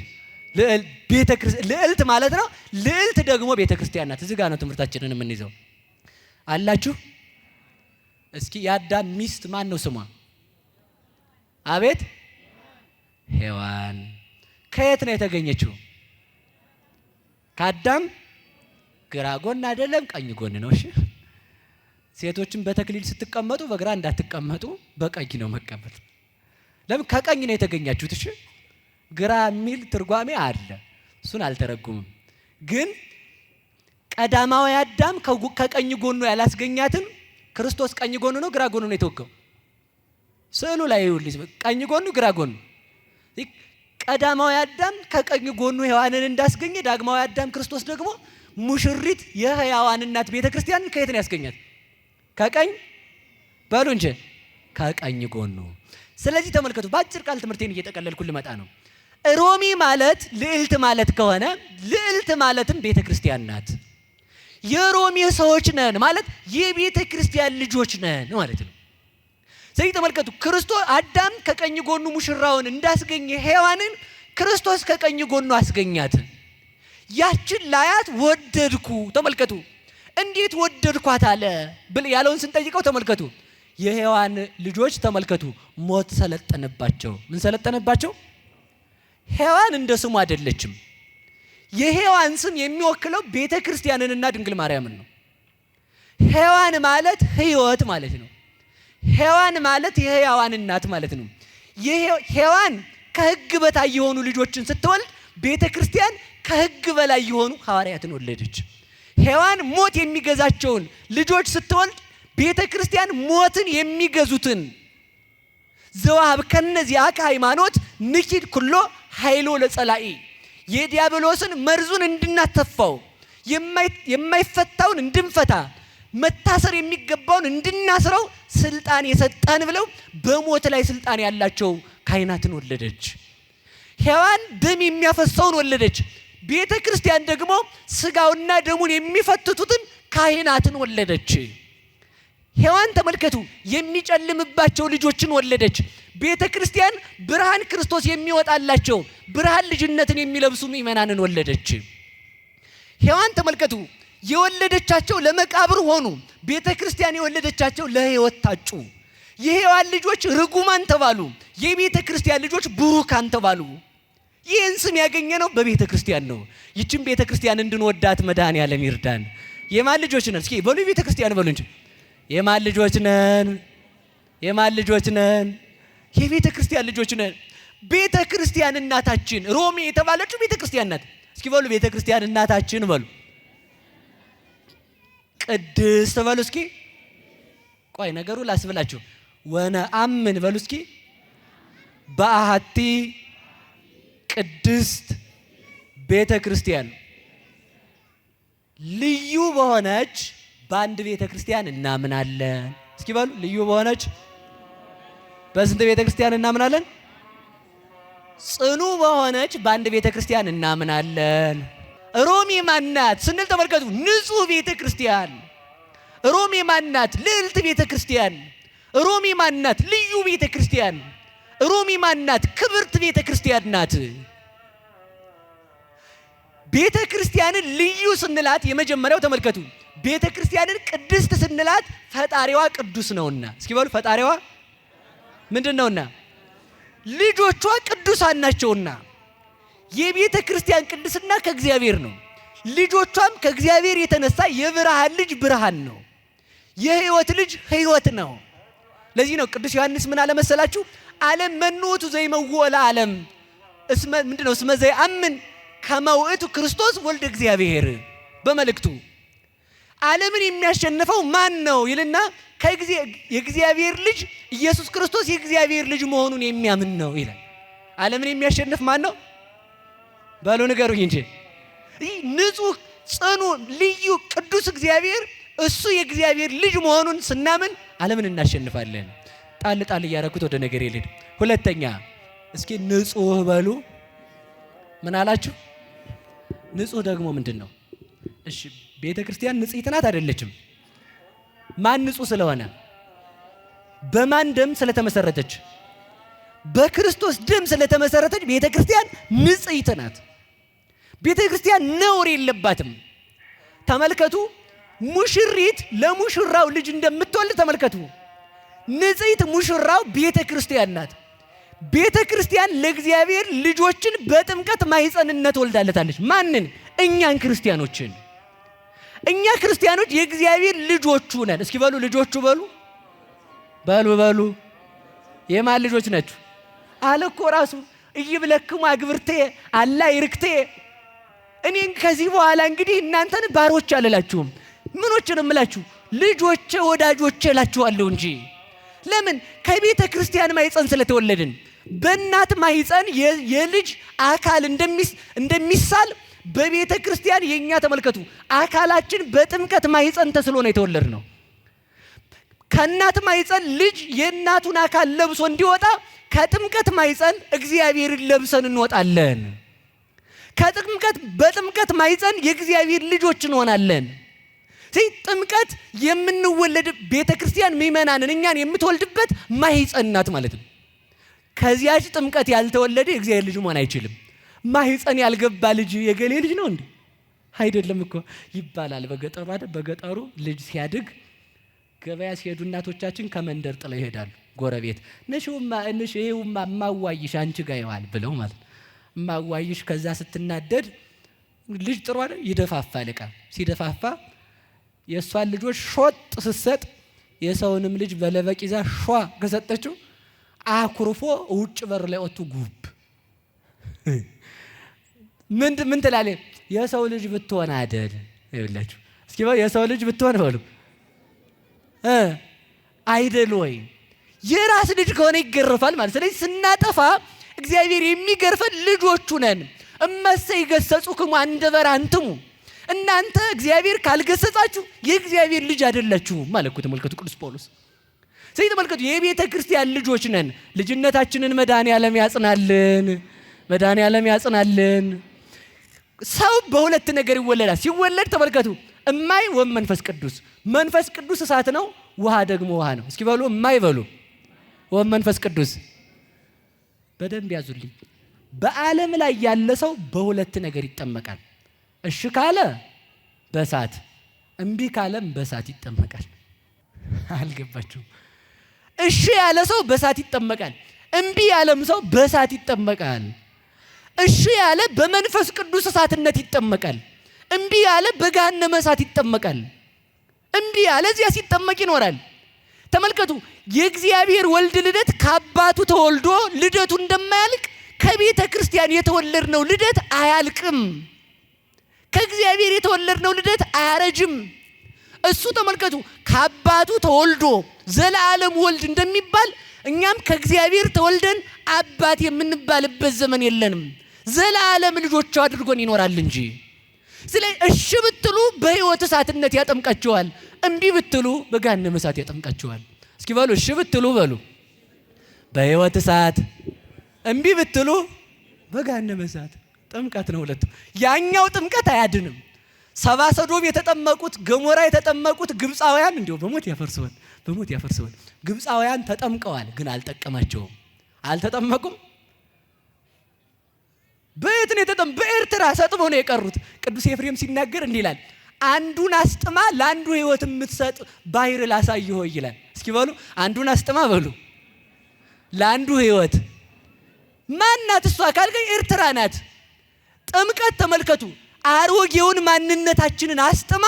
ልዕልት ማለት ነው። ልዕልት ደግሞ ቤተ ክርስቲያን ናት። እዚህ ጋር ነው ትምህርታችንን የምንይዘው። አላችሁ? እስኪ የአዳም ሚስት ማን ነው ስሟ? አቤት ሔዋን። ከየት ነው የተገኘችው? ከአዳም ግራ ጎን አይደለም ቀኝ ጎን ነው። እሺ ሴቶችን በተክሊል ስትቀመጡ በግራ እንዳትቀመጡ በቀኝ ነው መቀመጥ። ለምን? ከቀኝ ነው የተገኛችሁት። እሺ ግራ የሚል ትርጓሜ አለ፣ እሱን አልተረጉምም። ግን ቀዳማዊ አዳም ከቀኝ ጎኑ ያላስገኛትን ክርስቶስ ቀኝ ጎኑ ነው ግራ ጎኑ ነው የተወከው? ስዕሉ ላይ ይውልኝ ቀኝ ጎኑ ግራ ጎኑ። ቀዳማዊ አዳም ከቀኝ ጎኑ ሔዋንን እንዳስገኘ ዳግማዊ አዳም ክርስቶስ ደግሞ ሙሽሪት የሕያዋን እናት ቤተ ክርስቲያንን ከየት ነው ያስገኛት? ከቀኝ በሉ እንጂ ከቀኝ ጎኑ። ስለዚህ ተመልከቱ በአጭር ቃል ትምህርቴን እየጠቀለልኩ ልመጣ ነው። ሮሚ ማለት ልዕልት ማለት ከሆነ ልዕልት ማለትም ቤተ ክርስቲያን ናት። የሮሚ ሰዎች ነን ማለት የቤተ ክርስቲያን ልጆች ነን ማለት ነው። ስለዚህ ተመልከቱ ክርስቶስ አዳም ከቀኝ ጎኑ ሙሽራውን እንዳስገኘ ሔዋንን ክርስቶስ ከቀኝ ጎኑ አስገኛት። ያችን ላያት ወደድኩ። ተመልከቱ እንዴት ወደድኳት አለ ብል ያለውን ስንጠይቀው ተመልከቱ የሔዋን ልጆች ተመልከቱ ሞት ሰለጠነባቸው። ምን ሰለጠነባቸው? ሔዋን እንደ ስሙ አይደለችም። የሔዋን ስም የሚወክለው ቤተ ክርስቲያንንና ድንግል ማርያምን ነው። ሔዋን ማለት ሕይወት ማለት ነው። ሔዋን ማለት የሕያዋን እናት ማለት ነው። ሔዋን ከሕግ በታይ የሆኑ ልጆችን ስትወልድ ቤተ ክርስቲያን ከሕግ በላይ የሆኑ ሐዋርያትን ወለደች። ሔዋን ሞት የሚገዛቸውን ልጆች ስትወልድ ቤተ ክርስቲያን ሞትን የሚገዙትን ዘዋሃብ ከነዚያ ከሃይማኖት ንኪድ ኩሎ ኃይሎ ለጸላኢ የዲያብሎስን መርዙን እንድናተፋው የማይፈታውን እንድንፈታ መታሰር የሚገባውን እንድናስረው ስልጣን የሰጠን ብለው በሞት ላይ ስልጣን ያላቸው ካህናትን ወለደች። ሔዋን ደም የሚያፈሰውን ወለደች። ቤተ ክርስቲያን ደግሞ ስጋውና ደሙን የሚፈትቱትን ካህናትን ወለደች። ሔዋን ተመልከቱ የሚጨልምባቸው ልጆችን ወለደች። ቤተ ክርስቲያን ብርሃን ክርስቶስ የሚወጣላቸው ብርሃን ልጅነትን የሚለብሱ ምእመናንን ወለደች። ሔዋን ተመልከቱ የወለደቻቸው ለመቃብር ሆኑ። ቤተ ክርስቲያን የወለደቻቸው ለሕይወት ታጩ። የሔዋን ልጆች ርጉማን ተባሉ። የቤተ ክርስቲያን ልጆች ቡሩካን ተባሉ። ይህን ስም ያገኘነው በቤተ ክርስቲያን ነው። ይችን ቤተ ክርስቲያን እንድንወዳት መድኃኔዓለም ይርዳን። የማን ልጆች ነን? እስኪ በሉ ቤተ ክርስቲያን በሉ እንጂ የማን ልጆች ነን? የማን ልጆች ነን? የቤተ ክርስቲያን ልጆች ነን። ቤተ ክርስቲያን እናታችን ሮሜ የተባለችው ቤተ ክርስቲያን ናት። እስኪ በሉ ቤተ ክርስቲያን እናታችን በሉ። ቅድስት በሉ እስኪ። ቆይ ነገሩ ላስብላችሁ። ወነአምን በሉ እስኪ በአሐቲ ቅድስት ቤተ ክርስቲያን ልዩ በሆነች በአንድ ቤተ ክርስቲያን እናምናለን። እስኪ በሉ ልዩ በሆነች በስንት ቤተ ክርስቲያን እናምናለን? ጽኑ በሆነች በአንድ ቤተ ክርስቲያን እናምናለን። ሮሜ ማናት ስንል ተመልከቱ ንጹህ ቤተ ክርስቲያን። ሮሜ ማናት? ልዕልት ቤተ ክርስቲያን። ሮሜ ማናት? ልዩ ቤተ ክርስቲያን። ሮሚ ማናት? ክብርት ቤተ ክርስቲያን ናት። ቤተ ክርስቲያንን ልዩ ስንላት የመጀመሪያው ተመልከቱ፣ ቤተ ክርስቲያንን ቅድስት ስንላት ፈጣሪዋ ቅዱስ ነውና። እስኪ በሉ ፈጣሪዋ ምንድን ነውና? ልጆቿ ቅዱሳን ናቸውና። የቤተ ክርስቲያን ቅድስና ከእግዚአብሔር ነው። ልጆቿም ከእግዚአብሔር የተነሳ የብርሃን ልጅ ብርሃን ነው፣ የሕይወት ልጅ ሕይወት ነው። ለዚህ ነው ቅዱስ ዮሐንስ ምን አለ መሰላችሁ? ዓለም መኖቱ ዘይመወላ ዓለም ምንድን ነው? እስመ ዘይአምን ከመ ውእቱ ክርስቶስ ወልደ እግዚአብሔር። በመልእክቱ ዓለምን የሚያሸንፈው ማን ነው ይልና የእግዚአብሔር ልጅ ኢየሱስ ክርስቶስ የእግዚአብሔር ልጅ መሆኑን የሚያምን ነው ይላል። ዓለምን የሚያሸንፍ ማን ነው? በሉ ንገሩኝ እንጂ። ይህ ንጹህ ጽኑ ልዩ ቅዱስ እግዚአብሔር እሱ የእግዚአብሔር ልጅ መሆኑን ስናምን ዓለምን እናሸንፋለን። ጣል ጣል እያረኩት ወደ ነገር የሌድ። ሁለተኛ እስኪ ንጹህ በሉ። ምን አላችሁ? ንጹህ ደግሞ ምንድን ነው? እሺ ቤተ ክርስቲያን ንጽሕት ናት አይደለችም? ማን ንጹህ ስለሆነ? በማን ደም ስለተመሰረተች? በክርስቶስ ደም ስለተመሰረተች ቤተ ክርስቲያን ንጽሕት ናት። ቤተ ክርስቲያን ነውር የለባትም። ተመልከቱ፣ ሙሽሪት ለሙሽራው ልጅ እንደምትወልድ ተመልከቱ። ንጽሕት ሙሽራው ቤተ ክርስቲያን ናት። ቤተ ክርስቲያን ለእግዚአብሔር ልጆችን በጥምቀት ማኅፀንነት ወልዳለታለች። ማንን? እኛን ክርስቲያኖችን። እኛ ክርስቲያኖች የእግዚአብሔር ልጆቹ ነን። እስኪ በሉ ልጆቹ በሉ በሉ በሉ። የማን ልጆች ናችሁ? አለ እኮ ራሱ እይብለክሙ አግብርቴ አላ ይርክቴ። እኔን ከዚህ በኋላ እንግዲህ እናንተን ባሮች አልላችሁም። ምኖችን እምላችሁ? ልጆቼ ወዳጆቼ እላችኋለሁ እንጂ። ለምን? ከቤተ ክርስቲያን ማኅፀን ስለተወለድን። በእናት ማኅፀን የልጅ አካል እንደሚሳል በቤተ ክርስቲያን የኛ ተመልከቱ አካላችን በጥምቀት ማኅፀን ተስሎ ነው የተወለድ ነው። ከእናት ማኅፀን ልጅ የእናቱን አካል ለብሶ እንዲወጣ ከጥምቀት ማኅፀን እግዚአብሔርን ለብሰን እንወጣለን። በጥምቀት ማኅፀን የእግዚአብሔር ልጆች እንሆናለን። ጥምቀት የምንወለድ ቤተ ክርስቲያን ምእመናንን እኛን የምትወልድበት ማኅፀን ናት ማለት ነው። ከዚያች ጥምቀት ያልተወለደ የእግዚአብሔር ልጅ መሆን አይችልም። ማኅፀን ያልገባ ልጅ የገሌ ልጅ ነው እንዴ? አይደለም እኮ ይባላል። በገጠሩ ልጅ ሲያድግ ገበያ ሲሄዱ እናቶቻችን ከመንደር ጥለው ይሄዳሉ። ጎረቤት ይሄውማ እማዋይሽ አንቺ ጋ ይዋል ብለው ማለት እማዋይሽ። ከዛ ስትናደድ ልጅ ጥሩ አይደል ይደፋፋል። ዕቃ ሲደፋፋ የእሷን ልጆች ሾጥ ስትሰጥ የሰውንም ልጅ በለበቅ ይዛ ሿ ከሰጠችው አኩርፎ ውጭ በር ላይ ወጥቶ ጉብ ምን ትላለች? የሰው ልጅ ብትሆን አይደል ይላችሁ። እስኪ የሰው ልጅ ብትሆን በሉ አይደል ወይ? የራስ ልጅ ከሆነ ይገርፋል ማለት። ስለዚህ ስናጠፋ እግዚአብሔር የሚገርፈን ልጆቹ ነን። እመሰ ይገሰጹክሙ አንደበረ አንትሙ፣ እናንተ እግዚአብሔር ካልገሰጻችሁ የእግዚአብሔር ልጅ አይደላችሁም ማለት ነው። ተመልከቱ ቅዱስ ጳውሎስ። ስለዚህ ተመልከቱ የቤተ ክርስቲያን ልጆች ነን። ልጅነታችንን መድኃኔዓለም ያጽናልን፣ መድኃኔዓለም ያጽናልን። ሰው በሁለት ነገር ይወለዳል። ሲወለድ ተመልከቱ እማይ ወመንፈስ ቅዱስ። መንፈስ ቅዱስ እሳት ነው፣ ውሃ ደግሞ ውሃ ነው። እስኪ በሉ እማይ በሉ ወመንፈስ ቅዱስ። በደንብ ያዙልኝ። በዓለም ላይ ያለ ሰው በሁለት ነገር ይጠመቃል። እሺ ካለ በእሳት፣ እምቢ ካለም በእሳት ይጠመቃል። አልገባችሁም? እሺ ያለ ሰው በእሳት ይጠመቃል። እምቢ ያለም ሰው በእሳት ይጠመቃል። እሺ ያለ በመንፈስ ቅዱስ እሳትነት ይጠመቃል። እምቢ ያለ በገሃነመ እሳት ይጠመቃል። እምቢ ያለ እዚያ ሲጠመቅ ይኖራል። ተመልከቱ የእግዚአብሔር ወልድ ልደት ከአባቱ ተወልዶ ልደቱ እንደማያልቅ ከቤተ ክርስቲያን የተወለድነው ልደት አያልቅም። ከእግዚአብሔር የተወለድነው ልደት አያረጅም። እሱ ተመልከቱ ከአባቱ ተወልዶ ዘላለም ወልድ እንደሚባል እኛም ከእግዚአብሔር ተወልደን አባት የምንባልበት ዘመን የለንም። ዘላለም ልጆቹ አድርጎን ይኖራል እንጂ። ስለዚህ እሺ ብትሉ በሕይወት እሳትነት ያጠምቃችኋል፣ እምቢ ብትሉ በገሃነመ እሳት ያጠምቃችኋል። እስኪ በሉ እሺ ብትሉ በሉ በሕይወት እሳት፣ እምቢ ብትሉ በገሃነመ እሳት። ጥምቀት ነው ሁለቱ። ያኛው ጥምቀት አያድንም። ሰባ ሰዶም የተጠመቁት ገሞራ የተጠመቁት ግብፃውያን እንዲሁ በሞት ያፈርሰዋል። ግብፃውያን ተጠምቀዋል፣ ግን አልጠቀማቸውም። አልተጠመቁም። በየት ነው የተጠመቁት? በኤርትራ ሰጥመው ነው የቀሩት። ቅዱስ ኤፍሬም ሲናገር እንዲህ ይላል፣ አንዱን አስጥማ ለአንዱ ሕይወት የምትሰጥ ባህር ላሳይህ ይላል። እስኪ በሉ አንዱን አስጥማ በሉ ለአንዱ ሕይወት። ማናት እሷ ካልከኝ ኤርትራ ናት። ጥምቀት ተመልከቱ፣ አሮጌውን ማንነታችንን አስጥማ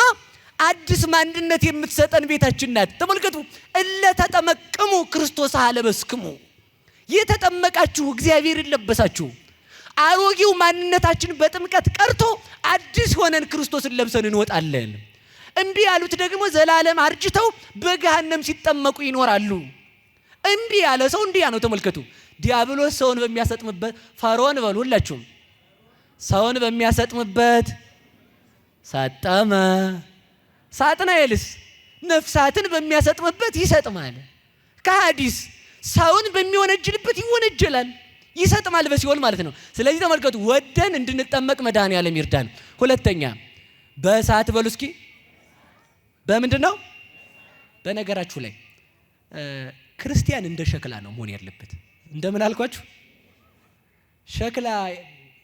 አዲስ ማንነት የምትሰጠን ቤታችን ናት። ተመልከቱ፣ እለ ተጠመቅሙ ክርስቶስ አለበስክሙ፣ የተጠመቃችሁ እግዚአብሔርን ለበሳችሁ። አሮጌው ማንነታችን በጥምቀት ቀርቶ አዲስ ሆነን ክርስቶስን ለብሰን እንወጣለን። እምቢ ያሉት ደግሞ ዘላለም አርጅተው በገሃነም ሲጠመቁ ይኖራሉ። እምቢ ያለ ሰው እንዲያ ነው። ተመልከቱ፣ ዲያብሎስ ሰውን በሚያሰጥምበት ፈርዖን በሉ ሁላችሁም፣ ሰውን በሚያሰጥምበት ሰጠመ። ሳጥናኤልስ ነፍሳትን በሚያሰጥምበት ይሰጥማል። ከሐዲስ ሰውን በሚወነጅልበት ይወነጀላል፣ ይሰጥማል በሲኦል ማለት ነው። ስለዚህ ተመልከቱ፣ ወደን እንድንጠመቅ መድኃኔዓለም ይርዳን። ሁለተኛ በእሳት በሉ እስኪ። በምንድን ነው? በነገራችሁ ላይ ክርስቲያን እንደ ሸክላ ነው መሆን ያለበት። እንደምን አልኳችሁ? ሸክላ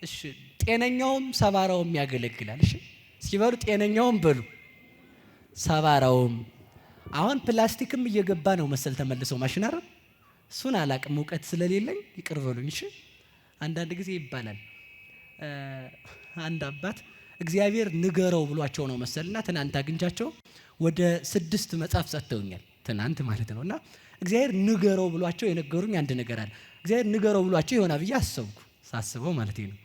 እሺ፣ ጤነኛውም ሰባራውም ያገለግላል። እሺ እስኪ በሉ ጤነኛውም በሉ ሰባራውም። አሁን ፕላስቲክም እየገባ ነው መሰል ተመልሰው ማሽናር። እሱን አላቅም እውቀት ስለሌለኝ ይቅር በሉኝ። እሺ አንዳንድ ጊዜ ይባላል አንድ አባት እግዚአብሔር ንገረው ብሏቸው ነው መሰልና ትናንት አግኝቻቸው ወደ 6 መጽሐፍ ሰጥተውኛል። ትናንት ማለት ነውና እግዚአብሔር ንገረው ብሏቸው የነገሩኝ አንድ ነገር አለ። እግዚአብሔር ንገረው ብሏቸው ይሆናል ብዬ አሰብኩ፣ ሳስበው ማለት ነው።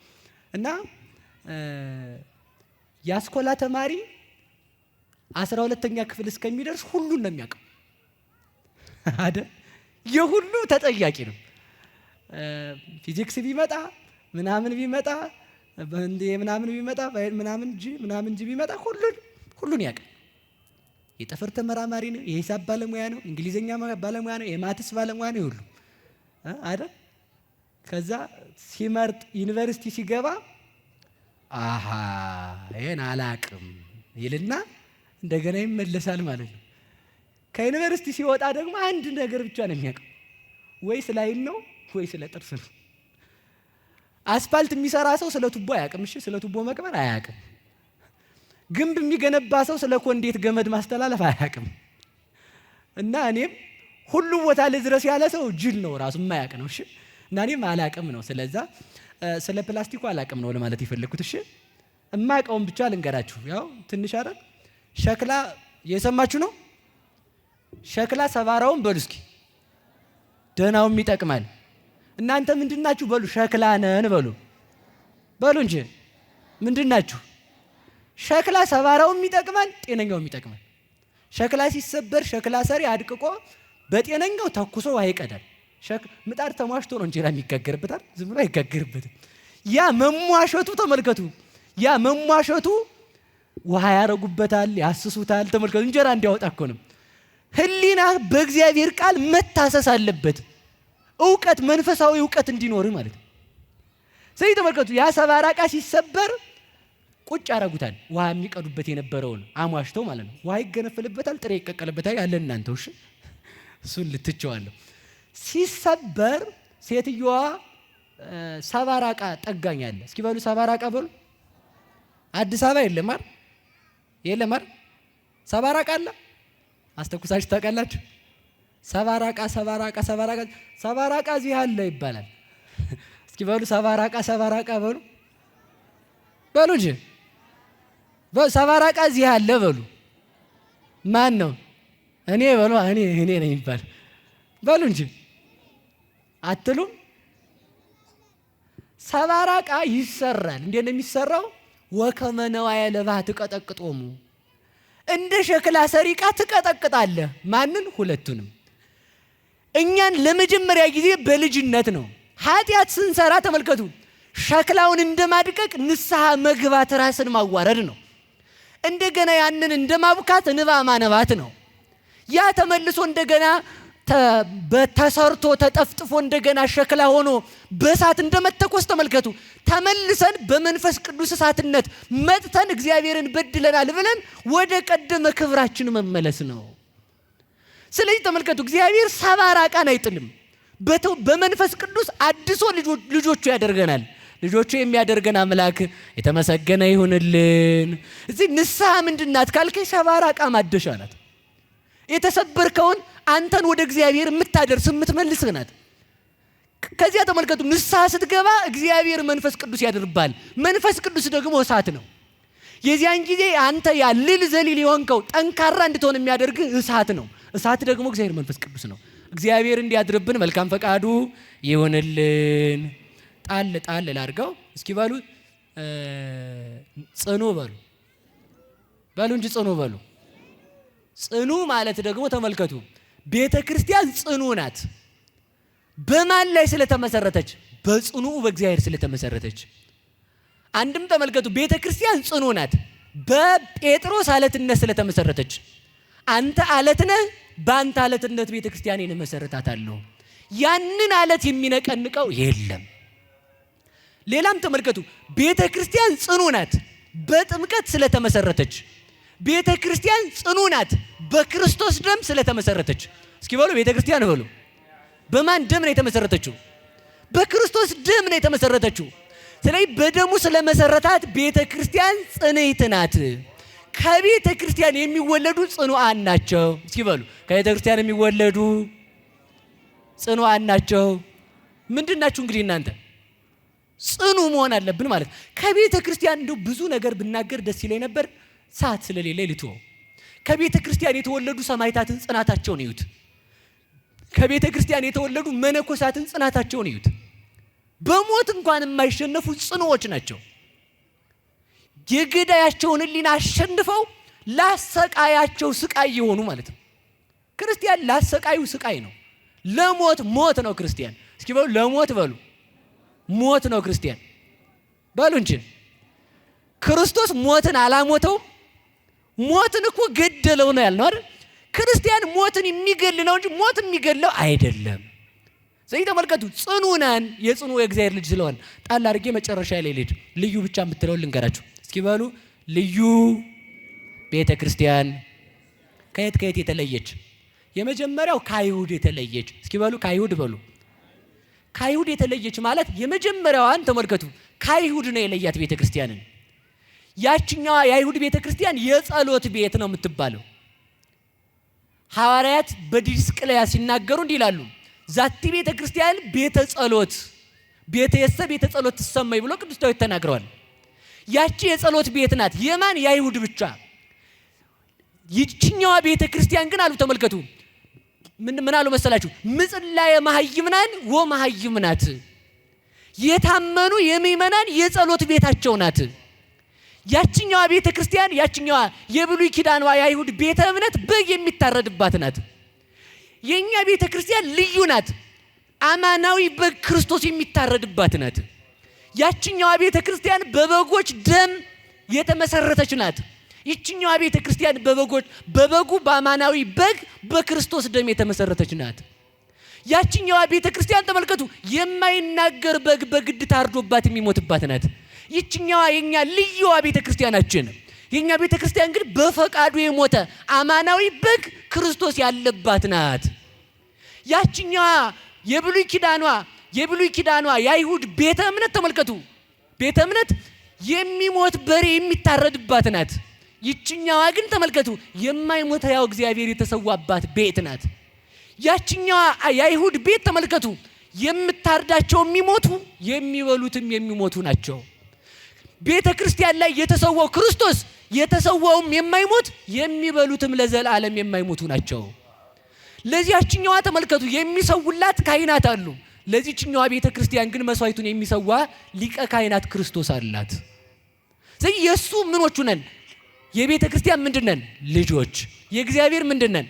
እና የአስኮላ ተማሪ 12ኛ ክፍል እስከሚደርስ ሁሉን ነው የሚያውቀው አይደል? የሁሉ ተጠያቂ ነው። ፊዚክስ ቢመጣ ምናምን ቢመጣ ምናምን ቢመጣ ምናምን ቢመጣ ሁሉን ያውቃል። የጠፈር ተመራማሪ ነው፣ የሂሳብ ባለሙያ ነው፣ እንግሊዘኛ ባለሙያ ነው፣ የማትስ ባለሙያ ነው ሁሉ አይደል? ከዛ ሲመርጥ ዩኒቨርሲቲ ሲገባ አሃ ይሄን አላቅም ይልና እንደገና ይመለሳል ማለት ነው። ከዩኒቨርሲቲ ሲወጣ ደግሞ አንድ ነገር ብቻ ነው የሚያውቀው፣ ወይ ስለ አይን ነው ወይ ስለ ጥርስ ነው። አስፋልት የሚሰራ ሰው ስለ ቱቦ አያውቅም። እሺ ስለ ቱቦ መቅበር አያውቅም። ግንብ የሚገነባ ሰው ስለ ኮንዴት ገመድ ማስተላለፍ አያውቅም። እና እኔም ሁሉ ቦታ ልድረስ ያለ ሰው ጅል ነው፣ ራሱ የማያውቅ ነው። እሺ እና እኔም አላውቅም ነው። ስለዛ ስለ ፕላስቲኩ አላውቅም ነው ለማለት የፈለኩት። እሺ እማውቀውን ብቻ ልንገራችሁ። ያው ትንሽ አይደል ሸክላ የሰማችሁ ነው። ሸክላ ሰባራውን በሉ እስኪ፣ ደህናውም ይጠቅማል። እናንተ ምንድናችሁ በሉ? ሸክላ ነን በሉ እንጂ ምንድናችሁ? ሸክላ ሰባራውም ይጠቅማል፣ ጤነኛውም ይጠቅማል። ሸክላ ሲሰበር ሸክላ ሰሪ አድቅቆ በጤነኛው ተኩሶ ውሃ ይቀዳል። ምጣድ ተሟሽቶ ነው እንጀራ የሚጋገርበታል፣ ዝም ብሎ አይጋገርበትም። ያ መሟሸቱ ተመልከቱ፣ ያ መሟሸቱ ውሃ ያረጉበታል፣ ያስሱታል። ተመልከቱ እንጀራ እንዲያወጣ እኮ ነው። ህሊና በእግዚአብሔር ቃል መታሰስ አለበት፣ እውቀት መንፈሳዊ እውቀት እንዲኖር ማለት ነው። ስለዚህ ተመልከቱ ያ ሰባራ ዕቃ ሲሰበር ቁጭ ያረጉታል፣ ውሃ የሚቀዱበት የነበረውን አሟሽተው ማለት ነው። ውሃ ይገነፈልበታል፣ ጥሬ ይቀቀልበታል። ያለ እናንተው እሺ እሱን ልትቸዋለሁ። ሲሰበር ሴትዮዋ ሰባራ ዕቃ ጠጋኝ አለ። እስኪ በሉ ሰባራ ዕቃ በሉ። አዲስ አበባ የለም አይደል? የለም አይደል? ሰባራ ዕቃ አለ። አስተኩሳችሁ ታውቃላችሁ? ሰባራ ዕቃ እዚህ አለ ይባላል። እስኪ በሉ ሰባራ ዕቃ በሉ እንጂ ሰባራ ዕቃ እዚህ አለ በሉ። ማን ነው? እኔ በሉ እኔ ነኝ ይባል በሉ እንጂ አትሉም? ሰባራ ዕቃ ይሰራል። እንዴት ነው የሚሰራው? ወከመ ነዋየ ለባህ ትቀጠቅጦሙ፣ እንደ ሸክላ ሰሪ ዕቃ ትቀጠቅጣለህ። ማንን? ሁለቱንም። እኛን ለመጀመሪያ ጊዜ በልጅነት ነው ኃጢአት ስንሰራ ተመልከቱ፣ ሸክላውን እንደማድቀቅ ንስሐ መግባት ራስን ማዋረድ ነው። እንደገና ያንን እንደማብካት እንባ ማነባት ነው። ያ ተመልሶ እንደገና ተሰርቶ ተጠፍጥፎ እንደገና ሸክላ ሆኖ በእሳት እንደመተኮስ ተመልከቱ። ተመልሰን በመንፈስ ቅዱስ እሳትነት መጥተን እግዚአብሔርን በድለናል ብለን ወደ ቀደመ ክብራችን መመለስ ነው። ስለዚህ ተመልከቱ እግዚአብሔር ሰባራ ዕቃን አይጥልም። በመንፈስ ቅዱስ አድሶ ልጆቹ ያደርገናል። ልጆቹ የሚያደርገን አምላክ የተመሰገነ ይሁንልን። እዚህ ንስሐ ምንድናት ካልከኝ ሰባራ ዕቃ ማደሻ ናት። የተሰበርከውን አንተን ወደ እግዚአብሔር የምታደርስ የምትመልስህ ናት። ከዚያ ተመልከቱ፣ ንስሐ ስትገባ እግዚአብሔር መንፈስ ቅዱስ ያድርባል። መንፈስ ቅዱስ ደግሞ እሳት ነው። የዚያን ጊዜ አንተ ያ ልል ዘሊል የሆንከው ጠንካራ እንድትሆን የሚያደርግ እሳት ነው። እሳት ደግሞ እግዚአብሔር መንፈስ ቅዱስ ነው። እግዚአብሔር እንዲያድርብን መልካም ፈቃዱ ይሁንልን። ጣል ጣል ላድርገው እስኪ በሉ ጽኑ በሉ እንጂ ጽኑ በሉ። ጽኑ ማለት ደግሞ ተመልከቱ፣ ቤተ ክርስቲያን ጽኑ ናት። በማን ላይ ስለተመሰረተች? በጽኑ በእግዚአብሔር ስለተመሰረተች። አንድም ተመልከቱ፣ ቤተ ክርስቲያን ጽኑ ናት በጴጥሮስ አለትነት ስለተመሰረተች። አንተ አለት ነህ፣ በአንተ አለትነት ቤተ ክርስቲያኔን እመሰርታታለሁ። ያንን አለት የሚነቀንቀው የለም። ሌላም ተመልከቱ፣ ቤተ ክርስቲያን ጽኑ ናት በጥምቀት ስለተመሰረተች። ቤተ ክርስቲያን ጽኑ ናት በክርስቶስ ደም ስለተመሰረተች። እስኪ በሉ ቤተ ክርስቲያን በሉ። በማን ደም ነው የተመሰረተችው? በክርስቶስ ደም ነው የተመሰረተችው። ስለዚህ በደሙ ስለመሰረታት ቤተ ክርስቲያን ጽንዕት ናት። ከቤተ ክርስቲያን የሚወለዱ ጽኑዓን ናቸው። እስኪ በሉ ከቤተ ክርስቲያን የሚወለዱ ጽኑዓን ናቸው። ምንድን ናችሁ እንግዲህ እናንተ? ጽኑ መሆን አለብን ማለት። ከቤተ ክርስቲያን እንደው ብዙ ነገር ብናገር ደስ ይለኝ ነበር፣ ሰዓት ስለሌለ ልትወው። ከቤተ ክርስቲያን የተወለዱ ሰማዕታትን ጽናታቸውን እዩት። ከቤተ ክርስቲያን የተወለዱ መነኮሳትን ጽናታቸውን እዩት። በሞት እንኳን የማይሸነፉ ጽኑዎች ናቸው። የገዳያቸውን ሕሊና አሸንፈው ላሰቃያቸው ስቃይ የሆኑ ማለት ነው። ክርስቲያን ላሰቃዩ ስቃይ ነው። ለሞት ሞት ነው ክርስቲያን። እስኪ በሉ ለሞት በሉ ሞት ነው ክርስቲያን በሉ እንጂ። ክርስቶስ ሞትን አላሞተው፣ ሞትን እኮ ገደለው ነው ያልነው አይደል? ክርስቲያን ሞትን የሚገል ነው እንጂ ሞት የሚገለው አይደለም። ስለዚህ ተመልከቱ፣ ጽኑ ነን የጽኑ የእግዚአብሔር ልጅ ስለሆነ። ጣል አድርጌ መጨረሻ ላይ ልጅ ልዩ ብቻ የምትለውን ልንገራችሁ እስኪ በሉ። ልዩ ቤተ ክርስቲያን ከየት የተለየች? የመጀመሪያው ከአይሁድ የተለየች። እስኪ በሉ ከአይሁድ በሉ። ከአይሁድ የተለየች ማለት የመጀመሪያዋን ተመልከቱ፣ ከአይሁድ ነው የለያት ቤተ ክርስቲያንን። ያችኛዋ የአይሁድ ቤተ ክርስቲያን የጸሎት ቤት ነው የምትባለው። ሐዋርያት በዲስቅልያ ሲናገሩ እንዲህ ይላሉ፣ ዛቲ ቤተ ክርስቲያን ቤተ ጸሎት ቤተ ጸሎት ትሰማይ ብሎ ቅዱስ ዳዊት ተናግረዋል። ያቺ የጸሎት ቤት ናት። የማን? የአይሁድ ብቻ። ይችኛዋ ቤተ ክርስቲያን ግን አሉ ተመልከቱ፣ ምን አሉ መሰላችሁ? ምጽላየ መሃይምናን ወመሃይምናት፣ የታመኑ የምእመናን የጸሎት ቤታቸው ናት። ያችኛዋ ቤተ ክርስቲያን፣ ያችኛዋ የብሉይ ኪዳኗ የአይሁድ ቤተ እምነት በግ የሚታረድባት ናት። የኛ ቤተ ክርስቲያን ልዩ ናት። አማናዊ በግ ክርስቶስ የሚታረድባት ናት። ያችኛዋ ቤተ ክርስቲያን በበጎች ደም የተመሰረተች ናት። ይችኛዋ ቤተ ክርስቲያን በበጉ በአማናዊ በግ በክርስቶስ ደም የተመሰረተች ናት። ያችኛዋ ቤተ ክርስቲያን ተመልከቱ፣ የማይናገር በግ በግድ ታርዶባት የሚሞትባት ናት። ይችኛዋ የኛ ልዩዋ ቤተ ክርስቲያናችን። የኛ ቤተ ክርስቲያን ግን በፈቃዱ የሞተ አማናዊ በግ ክርስቶስ ያለባት ናት። ያችኛዋ የብሉይ ኪዳኗ የአይሁድ ቤተ እምነት ተመልከቱ፣ ቤተ እምነት የሚሞት በሬ የሚታረድባት ናት። ይችኛዋ ግን ተመልከቱ የማይሞት ያው እግዚአብሔር የተሰዋባት ቤት ናት። ያችኛዋ የአይሁድ ቤት ተመልከቱ የምታርዳቸው የሚሞቱ የሚበሉትም የሚሞቱ ናቸው። ቤተ ክርስቲያን ላይ የተሰዋው ክርስቶስ የተሰዋውም የማይሞት የሚበሉትም ለዘላለም የማይሞቱ ናቸው። ለዚያችኛዋ ተመልከቱ የሚሰውላት ካህናት አሉ። ለዚህችኛዋ ቤተ ክርስቲያን ግን መስዋዕቱን የሚሰዋ ሊቀ ካህናት ክርስቶስ አላት። ስለዚህ የሱ ምኖቹ ነን? የቤተ ክርስቲያን ምንድነን? ልጆች። የእግዚአብሔር ምንድነን?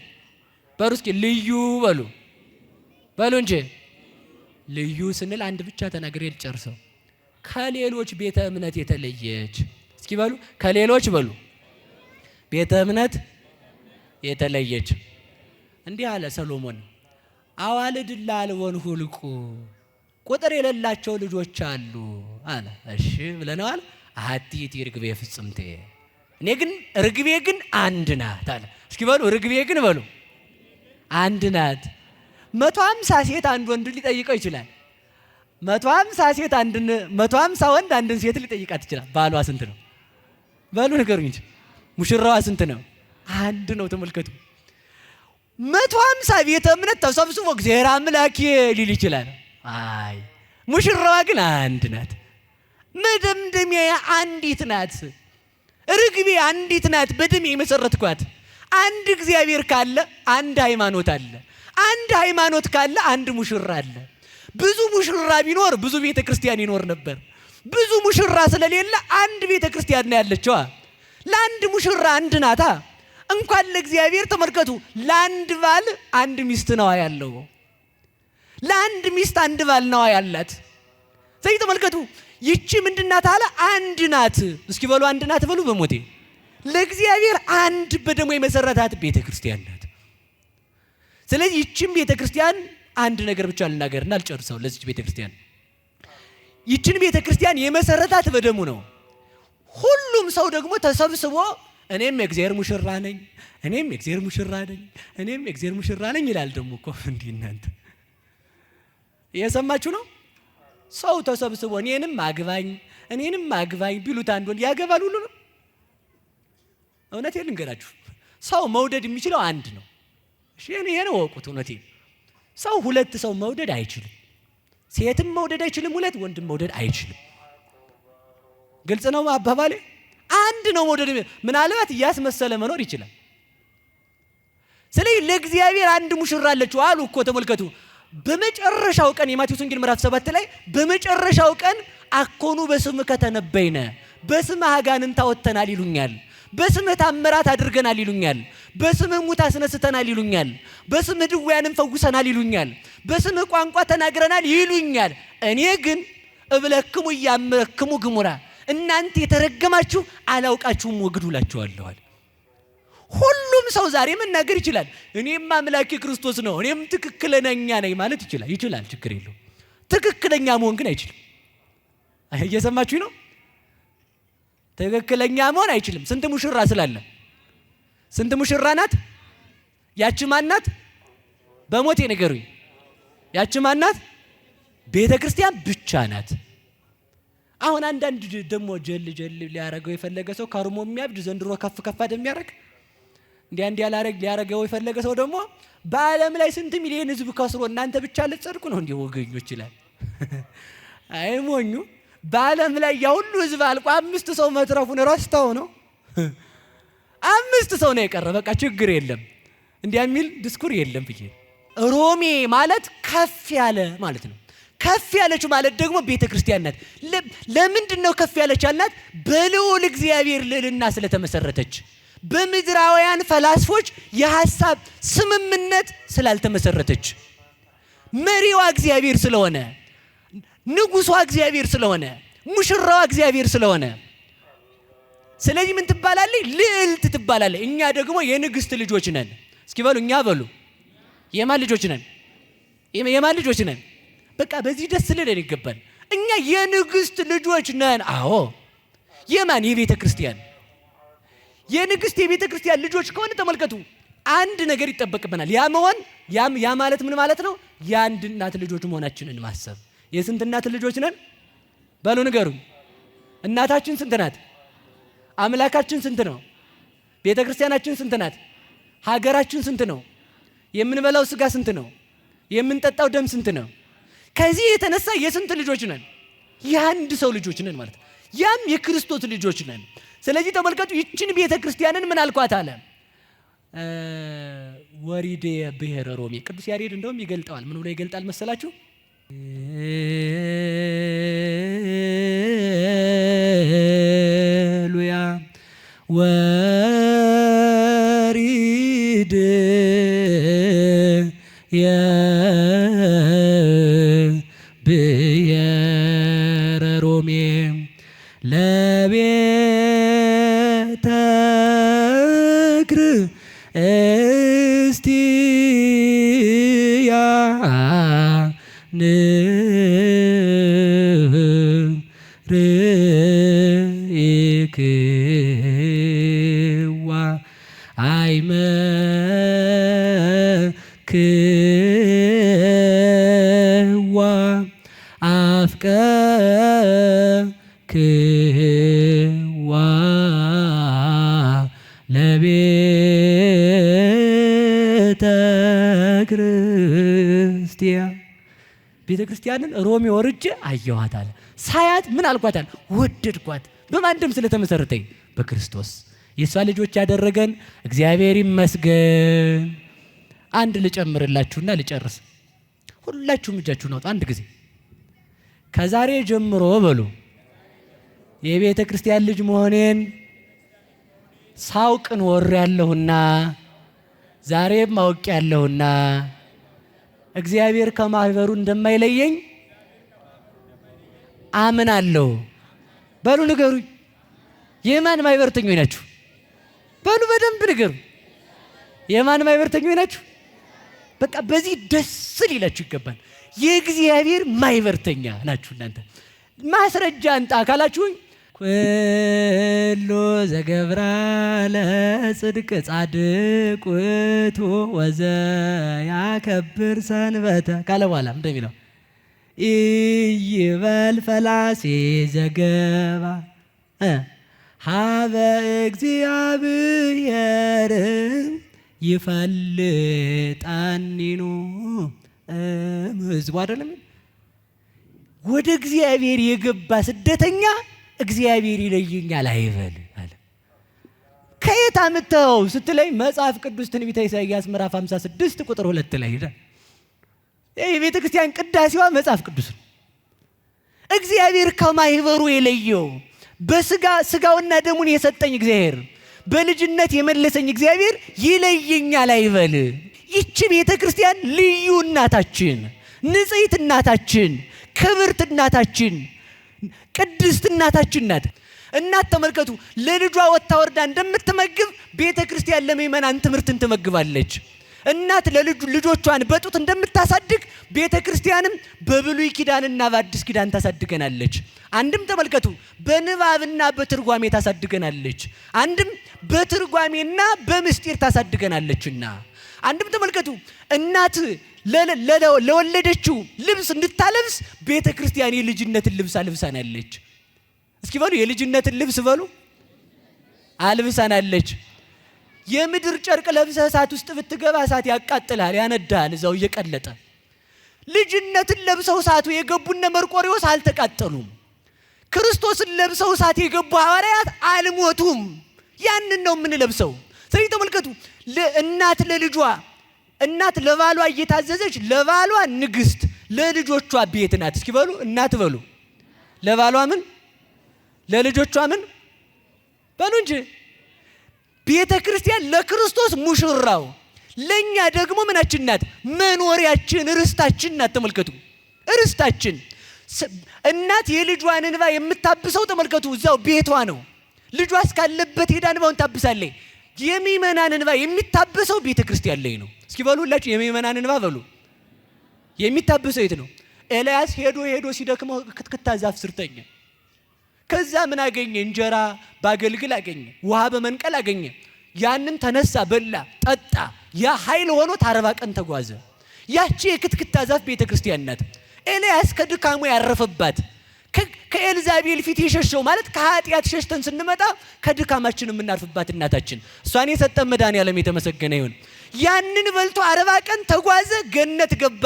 በሉ እስኪ ልዩ በሉ እንጂ። ልዩ ስንል አንድ ብቻ ተናግሬ ልጨርሰው። ከሌሎች ቤተ እምነት የተለየች። እስኪ በሉ ከሌሎች በሉ ቤተ እምነት የተለየች። እንዲህ አለ ሰሎሞን፣ አዋልድ ላልወን ሁልቁ ቁጥር የሌላቸው ልጆች አሉ አለ። እሺ ብለናል። አሐቲት ርግቤ ፍጽምቴ፣ እኔ ግን ርግቤ ግን አንድ ናት አለ። እስኪ በሉ ርግቤ ግን በሉ አንድ ናት። 150 ሴት አንድ ወንድ ሊጠይቀው ይችላል። 150 ወንድ አንድን ሴት ሊጠይቃት ይችላል። ባሏ ስንት ነው? ባሉ ንገሩኝ እንጂ ሙሽራዋ ስንት ነው? አንድ ነው። ተመልከቱ። 150 ቤተ እምነት ተሰብስቦ እግዚአብሔር አምላኬ ሊል ይችላል። አይ ሙሽራዋ ግን አንድ ናት። መደምደሚያ አንዲት ናት። ርግቤ አንዲት ናት። በደም የመሰረትኳት። አንድ እግዚአብሔር ካለ አንድ ሃይማኖት አለ። አንድ ሃይማኖት ካለ አንድ ሙሽራ አለ። ብዙ ሙሽራ ቢኖር ብዙ ቤተ ክርስቲያን ይኖር ነበር። ብዙ ሙሽራ ስለሌለ አንድ ቤተ ክርስቲያን ነው ያለችው። ለአንድ ሙሽራ አንድ ናታ። እንኳን ለእግዚአብሔር ተመልከቱ፣ ለአንድ ባል አንድ ሚስት ነው ያለው። ለአንድ ሚስት አንድ ባል ነው ያላት። ስለዚህ ተመልከቱ፣ ይቺ ምንድናት አለ? አንድ ናት። እስኪ በሉ አንድ ናት በሉ። በሞቴ ለእግዚአብሔር አንድ በደሙ የመሰረታት ቤተ ክርስቲያን ናት። ስለዚህ ይቺም ቤተ ክርስቲያን አንድ ነገር ብቻ ልናገርና አልጨርሰው። ለዚች ቤተ ክርስቲያን ይችን ቤተ ክርስቲያን የመሰረታት በደሙ ነው። ሁሉም ሰው ደግሞ ተሰብስቦ እኔም የእግዚአብሔር ሙሽራ ነኝ፣ እኔም የእግዚአብሔር ሙሽራ ነኝ፣ እኔም የእግዚአብሔር ሙሽራ ነኝ ይላል። ደግሞ እኮ እንዲህ እናንተ እየሰማችሁ ነው? ሰው ተሰብስቦ እኔንም አግባኝ ቢሉት አንድ ወንድ ያገባል ሁሉ ነው። እውነቴን ልንገራችሁ፣ ሰው መውደድ የሚችለው አንድ ነው። እሺ ይሄን ወቁት። እውነቴን ሰው ሁለት ሰው መውደድ አይችልም። ሴትም መውደድ አይችልም፣ ሁለት ወንድም መውደድ አይችልም። ግልጽ ነው አባባሌ። አንድ ነው መውደድ። ምናልባት እያስመሰለ መኖር ይችላል። ስለዚህ ለእግዚአብሔር አንድ ሙሽራ አለችው አሉ እኮ ተመልከቱ። በመጨረሻው ቀን የማቴዎስ ወንጌል ምዕራፍ 7 ላይ በመጨረሻው ቀን አኮኑ በስምከ ተነበይነ፣ በስምህ አጋንንት አወጥተናል ይሉኛል፣ በስምህ ታምራት አድርገናል ይሉኛል፣ በስምህ ሙት አስነስተናል ይሉኛል፣ በስምህ ድውያንን ፈውሰናል ይሉኛል፣ በስምህ ቋንቋ ተናግረናል ይሉኛል። እኔ ግን እብለክሙ እያመክሙ ግሙራ፣ እናንተ የተረገማችሁ አላውቃችሁም ወግዱ እላችኋለሁ። ሁሉም ሰው ዛሬ መናገር ይችላል። እኔም አምላኬ ክርስቶስ ነው፣ እኔም ትክክለኛ ነኝ ማለት ይችላል። ችግር የለው። ትክክለኛ መሆን ግን አይችልም። እየሰማችሁ ነው? ትክክለኛ መሆን አይችልም። ስንት ሙሽራ ስላለ? ስንት ሙሽራ ናት? ያቺ ማን ናት? በሞቴ ንገሩኝ። ያቺ ማን ናት? ቤተ ክርስቲያን ብቻ ናት። አሁን አንዳንድ ደግሞ ጀል ሊያረገው የፈለገ ሰው ከርሞ የሚያብድ ዘንድሮ ከፍ እንደሚያረግ ሊያረገው የፈለገ ሰው ደግሞ በዓለም ላይ ስንት ሚሊዮን ሕዝብ ከስሮ እናንተ ብቻ ልትጸድቁ ነው እንዴ ወገኞች ይላል። አይሞኙ። በዓለም ላይ ያ ሁሉ ሕዝብ አልቆ 5 ሰው መትረፉን ረስተው ነው። 5 ሰው ነው የቀረ። በቃ ችግር የለም እንዲያ የሚል ዲስኩር የለም ብዬ። ሮሜ ማለት ከፍ ያለ ማለት ነው። ከፍ ያለች ማለት ደግሞ ቤተ ክርስቲያን ናት። ለምንድን ነው ከፍ ያለች አልናት? በልዑል እግዚአብሔር ልዕልና ስለተመሰረተች፣ በምድራውያን ፈላስፎች የሐሳብ ስምምነት ስላልተመሰረተች፣ መሪዋ እግዚአብሔር ስለሆነ፣ ንጉሷ እግዚአብሔር ስለሆነ፣ ሙሽራዋ እግዚአብሔር ስለሆነ፣ ስለዚህ ምን ትባላለች? ልዕልት ትባላለች። እኛ ደግሞ የንግስት ልጆች ነን። እስኪ በሉ እኛ በሉ። የማን ልጆች ነን? የማን ልጆች ነን? በቃ በዚህ ደስ ሊለን ይገባል። እኛ የንግስት ልጆች ነን። አዎ የማን? የቤተ ክርስቲያን። የንግስት የቤተ ክርስቲያን ልጆች ከሆነ ተመልከቱ፣ አንድ ነገር ይጠበቅብናል። ያ ማለት ምን ማለት ነው? የአንድ እናት ልጆች መሆናችንን ማሰብ። የስንት እናት ልጆች ነን? በሉ ንገሩኝ። እናታችን ስንት ናት? አምላካችን ስንት ነው? ቤተ ክርስቲያናችን ስንት ናት? ሀገራችን ስንት ነው? የምንበላው ስጋ ስንት ነው? የምንጠጣው ደም ስንት ነው? ከዚህ የተነሳ የስንት ልጆች ነን? የአንድ ሰው ልጆች ነን ማለት ነው። ያም የክርስቶስ ልጆች ነን። ስለዚህ ተመልከቱ፣ ይችን ቤተ ክርስቲያንን ምን አልኳት አለ? ወሪዴ ብሔረ ሮሜ። ቅዱስ ያሬድ እንደውም ይገልጠዋል። ምን ብሎ ይገልጣል መሰላችሁ? ሉያ ወሪድ ብሔረ ሮሜ ለቤተ ክርስቲያን ርኢክዋ አይመክሙ አፍቀርክዋ ለቤተ ክርስቲያን ቤተ ክርስቲያንን ሮሜ ወርጄ አየኋት አለ። ሳያት ምን አልኳታል? ወደድኳት። በማን ደም ስለተመሰረተኝ? በክርስቶስ። የእሷ ልጆች ያደረገን እግዚአብሔር ይመስገን። አንድ ልጨምርላችሁና ልጨርስ። ሁላችሁም እጃችሁን አውጡ አንድ ጊዜ። ከዛሬ ጀምሮ በሉ የቤተ ክርስቲያን ልጅ መሆኔን ሳውቅን ወር ያለሁና ዛሬም ማውቅ ያለሁና እግዚአብሔር ከማህበሩ እንደማይለየኝ አምናለሁ። በሉ ንገሩኝ። የማን ማህበርተኞች ናችሁ? በሉ በደንብ ንገሩ። የማን ማህበርተኞች ናችሁ? በቃ በዚህ ደስ ሊላችሁ ይገባል። የእግዚአብሔር ማህበርተኛ ናችሁ እናንተ። ማስረጃ አንጣ ካላችሁኝ ኩሉ ዘገብራ ለጽድቅ ጻድቅ ውእቱ ወዘያከብር ሰንበተ ካለ በኋላ እንደሚለው ኢይበል ፈላሴ ዘገባ ሀበ እግዚአብሔር ይፈልጣኒኑ ህዝቡ አይደለም። ወደ እግዚአብሔር የገባ ስደተኛ እግዚአብሔር ይለየኛል አይበል አለ። ከየት አምጥተው ስትለኝ መጽሐፍ ቅዱስ ትንቢተ ኢሳይያስ ምዕራፍ 56 ቁጥር 2 ላይ ሄደ። የቤተ ክርስቲያን ቅዳሴዋ መጽሐፍ ቅዱስ ነው። እግዚአብሔር ከማህበሩ የለየው ስጋውና ደሙን የሰጠኝ እግዚአብሔር በልጅነት የመለሰኝ እግዚአብሔር ይለየኛል አይበል። ይቺ ቤተ ክርስቲያን ልዩ እናታችን፣ ንጽሕት እናታችን፣ ክብርት እናታችን፣ ቅድስት እናታችን ናት። እናት ተመልከቱ፣ ለልጇ ወጥታ ወርዳ እንደምትመግብ ቤተ ክርስቲያን ለምእመናን ትምህርትን ትመግባለች። እናት ልጆቿን በጡት እንደምታሳድግ ቤተ ክርስቲያንም በብሉይ ኪዳንና በአዲስ ኪዳን ታሳድገናለች። አንድም ተመልከቱ በንባብና በትርጓሜ ታሳድገናለች፣ አንድም በትርጓሜና በምስጢር ታሳድገናለችና። አንድም ተመልከቱ እናት ለወለደችው ልብስ እንድታለብስ ቤተ ክርስቲያን የልጅነትን ልብስ አልብሳናለች። እስኪ በሉ የልጅነትን ልብስ በሉ አልብሳናለች። የምድር ጨርቅ ለብሰህ እሳት ውስጥ ብትገባ እሳት ያቃጥላል፣ ያነዳል እዛው እየቀለጠ። ልጅነትን ለብሰው እሳቱ የገቡነ መርቆሬዎስ አልተቃጠሉም። ክርስቶስን ለብሰው እሳት የገቡ ሐዋርያት አልሞቱም። ያንን ነው የምንለብሰው። ስለዚህ ተመልከቱ እናት ለልጇ እናት ለባሏ እየታዘዘች ለባሏ ንግስት ለልጆቿ ቤት ናት። እስኪ በሉ እናት በሉ ለባሏ ምን ለልጆቿ ምን በሉ እንጂ። ቤተ ክርስቲያን ለክርስቶስ ሙሽራው፣ ለኛ ደግሞ ምናችን ናት? መኖሪያችን፣ ርስታችን ናት። ተመልከቱ ርስታችን። እናት የልጇን እንባ የምታብሰው ተመልከቱ እዛው ቤቷ ነው። ልጇ እስካለበት ሄዳ እንባውን ታብሳለች። የሚመናን እንባ የሚታበሰው ቤተ ክርስቲያን ላይ ነው። እስኪ በሉ ሁላችሁ የሚመናን እንባ በሉ የሚታበሰው የት ነው? ኤልያስ ሄዶ ሲደክመው ክትክታ ዛፍ ስር ተኛ። ከዛ ምን አገኘ? እንጀራ ባገልግል አገኘ፣ ውሃ በመንቀል አገኘ። ያንን ተነሳ፣ በላ፣ ጠጣ። ያ ኃይል ሆኖት 40 ቀን ተጓዘ። ያቺ የክትክታ ዛፍ ቤተ ክርስቲያን ናት። ኤልያስ ከድካሙ ያረፈባት፣ ከኤልዛቤል ፊት የሸሸው ማለት ከኃጢአት ሸሽተን ስንመጣ ከድካማችን የምናርፍባት እናታችን፣ እሷን የሰጠን መድኃኔዓለም የተመሰገነ ይሁን። ያንን በልቶ 40 ቀን ተጓዘ፣ ገነት ገባ።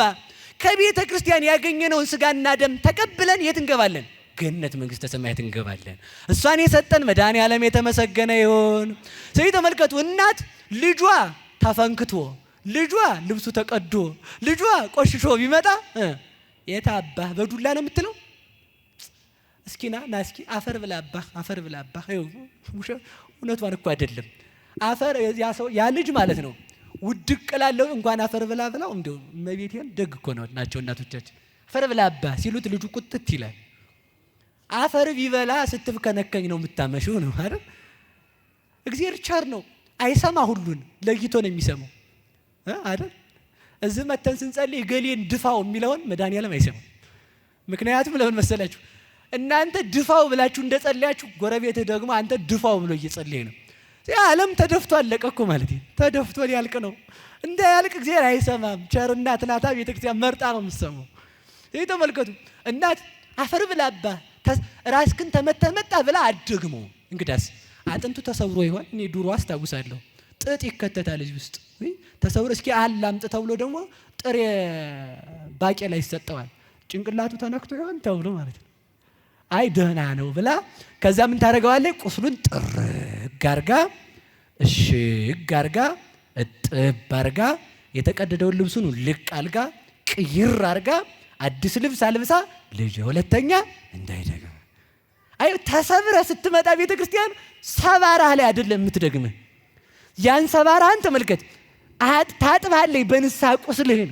ከቤተ ክርስቲያን ያገኘነውን ስጋና ደም ተቀብለን የት እንገባለን? ገነት መንግስተ ሰማያት እንገባለን። እሷን የሰጠን መድኃኔዓለም የተመሰገነ ይሁን። ስለዚህ ተመልከቱ እናት ልጇ ተፈንክቶ፣ ልጇ ልብሱ ተቀዶ፣ ልጇ ቆሽሾ ቢመጣ የታባህ በዱላ ነው የምትለው? እስኪና ናስኪ አፈር ብላባህ አፈር ብላባህ። እውነቷን እኮ አይደለም። አፈር ያ ልጅ ማለት ነው ውድቅ ላለው እንኳን አፈር ብላ ብላው እንደው እመቤቴን ደግ እኮ ናቸው እናቶቻችን። አፈር ብላባህ ሲሉት ልጁ ቁጥት ይላል። አፈር ቢበላ ስትብከነከኝ ነው የምታመሽው ነው አይደል? እግዚአብሔር ቸር ነው፣ አይሰማ ሁሉን ለይቶ ነው የሚሰማው አይደል? እዚህ መተን ስንጸልይ ገሌን ድፋው የሚለውን መድኃኔዓለም አይሰማም። ምክንያቱም ለምን መሰላችሁ? እናንተ ድፋው ብላችሁ እንደጸለያችሁ ጎረቤትህ ደግሞ አንተ ድፋው ብሎ እየጸለየ ነው። ዓለም ተደፍቶ አለቀ እኮ ማለት ነው። ተደፍቶ ሊያልቅ ነው። እንዳያልቅ እግዚአብሔር አይሰማም። ቸር እናት ናታ ቤተክርስቲያን መርጣ ነው የምትሰማው። ይህ ተመልከቱ እናት አፈር ብላባ ራስክን ተመተህ መጣ ብላ አትደግሞ። እንግዳስ አጥንቱ ተሰብሮ ይሆን? እኔ ድሮ አስታውሳለሁ ጥጥ ይከተታል እዚህ ውስጥ ተሰብሮ እስኪ አላምጥ ተብሎ ደግሞ ጥሬ ባቄላ ይሰጠዋል። ጭንቅላቱ ተነክቶ ይሆን ተብሎ ማለት ነው። አይ ደህና ነው ብላ ከዛ ምን ታደርገዋለች? ቁስሉን ጥርግ አርጋ እሽግ አርጋ እጥብ አርጋ የተቀደደውን ልብሱን ልቅ አልጋ ቅይር አርጋ አዲስ ልብስ አልብሳ ልጅ ሁለተኛ እንዳይደግም። አይ ተሰብረ ስትመጣ ቤተ ክርስቲያን ሰባራህ ላይ አይደለም የምትደግምህ። ያን ሰባራህን ተመልከት። ታጥባለች በንስሐ ቁስልህን።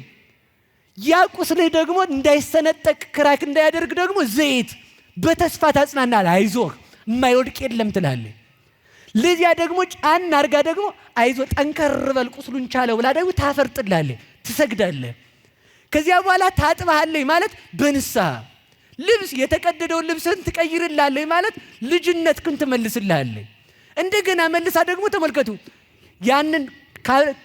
ያ ቁስልህ ደግሞ እንዳይሰነጠቅ ክራክ እንዳያደርግ ደግሞ ዘይት በተስፋ ታጽናናለህ። አይዞህ የማይወድቅ የለም ትላለህ። ለዚያ ደግሞ ጫን አርጋ ደግሞ አይዞህ ጠንከር በል ቁስሉን ቻለው ብላ ደግሞ ታፈርጥላለህ፣ ትሰግዳለህ። ከዚያ በኋላ ታጥባለች ማለት በንስሐ ልብስ የተቀደደውን ልብስህን ትቀይርላለች ማለት ልጅነትህን ትመልስልሃለች። እንደገና መልሳ ደግሞ ተመልከቱ ያንን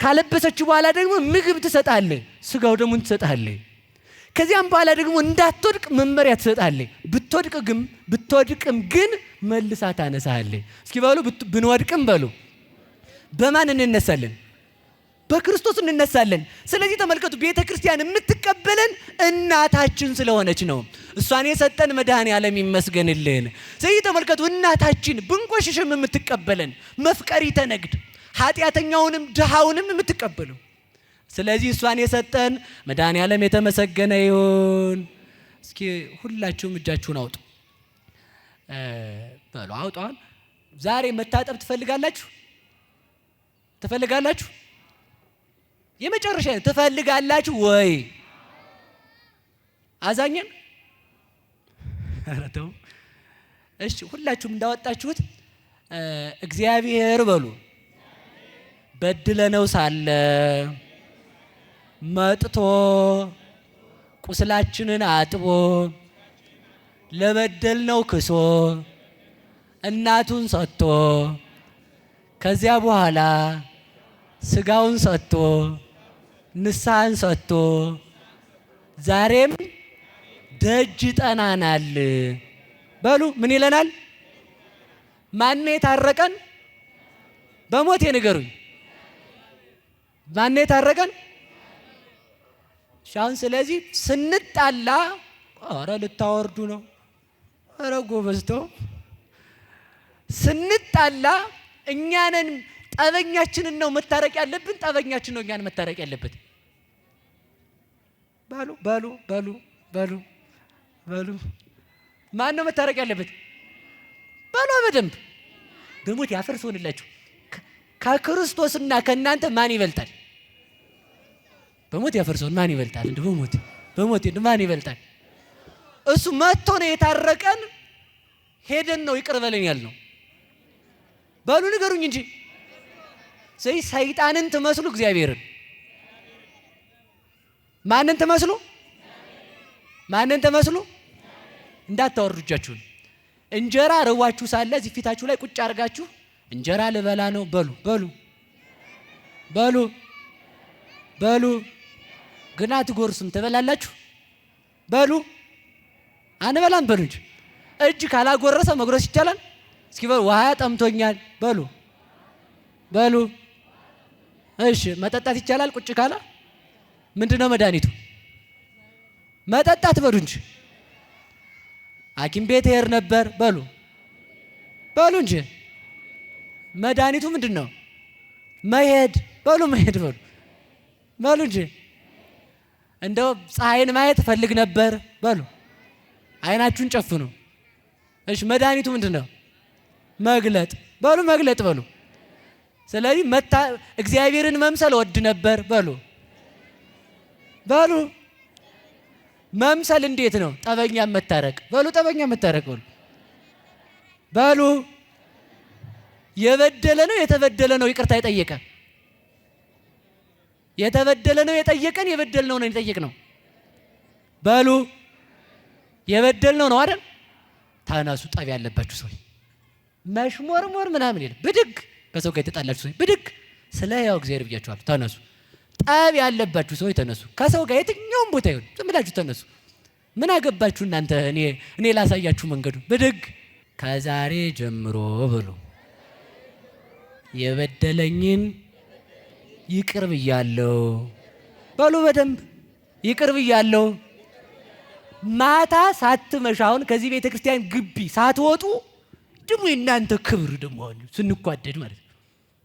ካለበሰችው በኋላ ደግሞ ምግብ ትሰጣለች፣ ስጋው ደግሞ ትሰጣለች። ከዚያም በኋላ ደግሞ እንዳትወድቅ መመሪያ ትሰጣለች። ብትወድቅም ግን መልሳ ታነሳለች። እስኪ በሉ ብንወድቅም በሉ በማን እንነሳለን? በክርስቶስ እንነሳለን። ስለዚህ ተመልከቱ ቤተ ክርስቲያን የምትቀበለን እናታችን ስለሆነች ነው። እሷን የሰጠን መድኃኔዓለም ይመስገንልን። ስለዚህ ተመልከቱ እናታችን ብንቆሽሽም የምትቀበለን መፍቀሪተ ነግድ ኃጢአተኛውንም ድሃውንም የምትቀበለው። ስለዚህ እሷን የሰጠን መድኃኔዓለም የተመሰገነ ይሁን። እስኪ ሁላችሁም እጃችሁን አውጡ በሉ አውጣን። ዛሬ መታጠብ ትፈልጋላችሁ? ትፈልጋላችሁ? የመጨረሻ ትፈልጋላችሁ ወይ? አዛኘን አረተው። እሺ ሁላችሁም እንዳወጣችሁት እግዚአብሔር በሉ በድለነው ሳለ መጥቶ ቁስላችንን አጥቦ ለበደልነው ክሶ እናቱን ሰጥቶ ከዚያ በኋላ ስጋውን ሰጥቶ ንስሐን ሰጥቶ ዛሬም ደጅ ጠናናል በሉ። ምን ይለናል? ማን የታረቀን? በሞት ንገሩኝ። ማን የታረቀን? ሻውን። ስለዚህ ስንጣላ ኧረ ልታወርዱ ነው። ኧረ ጎበዝተው ስንጣላ እኛንን ጠበኛችንን ነው መታረቅ ያለብን። ጠበኛችን ነው እኛን መታረቅ ያለበት። በሉ በሉ በሉ በሉ በሉ ማን ነው መታረቅ ያለበት? በሉ በደንብ በሞት ያፈርስ ሆንላችሁ። ከክርስቶስና ከእናንተ ማን ይበልጣል? በሞት ያፈርሰውን ማን ይበልጣል? እንደ በሞት ማን ይበልጣል? እሱ መጥቶ ነው የታረቀን። ሄደን ነው ይቅር በለን ያልነው። በሉ ንገሩኝ እንጂ ሰይጣንን ትመስሉ እግዚአብሔርን። ማንን ትመስሉ? ማንን ትመስሉ? እንዳታወርዱ እጃችሁን። እንጀራ ርዋችሁ ሳለ እዚህ ፊታችሁ ላይ ቁጭ አድርጋችሁ እንጀራ ልበላ ነው በሉ በሉ በሉ በሉ። ግን አትጎርሱም። ትበላላችሁ በሉ። አንበላም በሉ እንጂ እጅ ካላጎረሰ መጉረስ ይቻላል? እስኪ በሉ ውሃ ጠምቶኛል በሉ በሉ። እሺ መጠጣት ይቻላል? ቁጭ ካላ ምንድነው መድኃኒቱ? መጠጣት በሉ እንጂ። ሐኪም ቤት ሄር ነበር በሉ በሉ እንጂ። መድኃኒቱ ምንድነው? መሄድ በሉ መሄድ በሉ በሉ እንጂ። እንደው ፀሐይን ማየት ፈልግ ነበር በሉ። አይናችሁን ጨፍኑ። እሺ መድኃኒቱ ምንድነው? መግለጥ በሉ መግለጥ በሉ። ስለዚህ እግዚአብሔርን መምሰል ወድ ነበር በሉ በሉ። መምሰል እንዴት ነው? ጠበኛ መታረቅ በሉ ጠበኛ መታረቅ በሉ በሉ። የበደለ ነው የተበደለ ነው ይቅርታ የጠየቀ? የተበደለ ነው የጠየቀን? የበደልነው ነው የጠየቅነው? በሉ የበደልነው ነው አይደል? ተነሱ። ጠብ ያለባችሁ ሰው መሽሞርሞር ምናምን የለም። ብድግ ከሰው ጋር የተጣላችሁ ሰው ብድግ ስለ ያው እግዚአብሔር ብያችኋለሁ። ተነሱ። ጠብ ያለባችሁ ሰው ተነሱ። ከሰው ጋር የትኛውም ቦታ ይሁን ዝም ብላችሁ ተነሱ። ምን አገባችሁ እናንተ? እኔ ላሳያችሁ መንገዱ በደግ ከዛሬ ጀምሮ ብሎ የበደለኝን ይቅር ብያለሁ በሉ። በደንብ ይቅር ብያለሁ። ማታ ሳትመሻውን ከዚህ ቤተ ክርስቲያን ግቢ ሳትወጡ ደግሞ እናንተ ክብር ደግሞ ስንኳደድ ማለት ነው።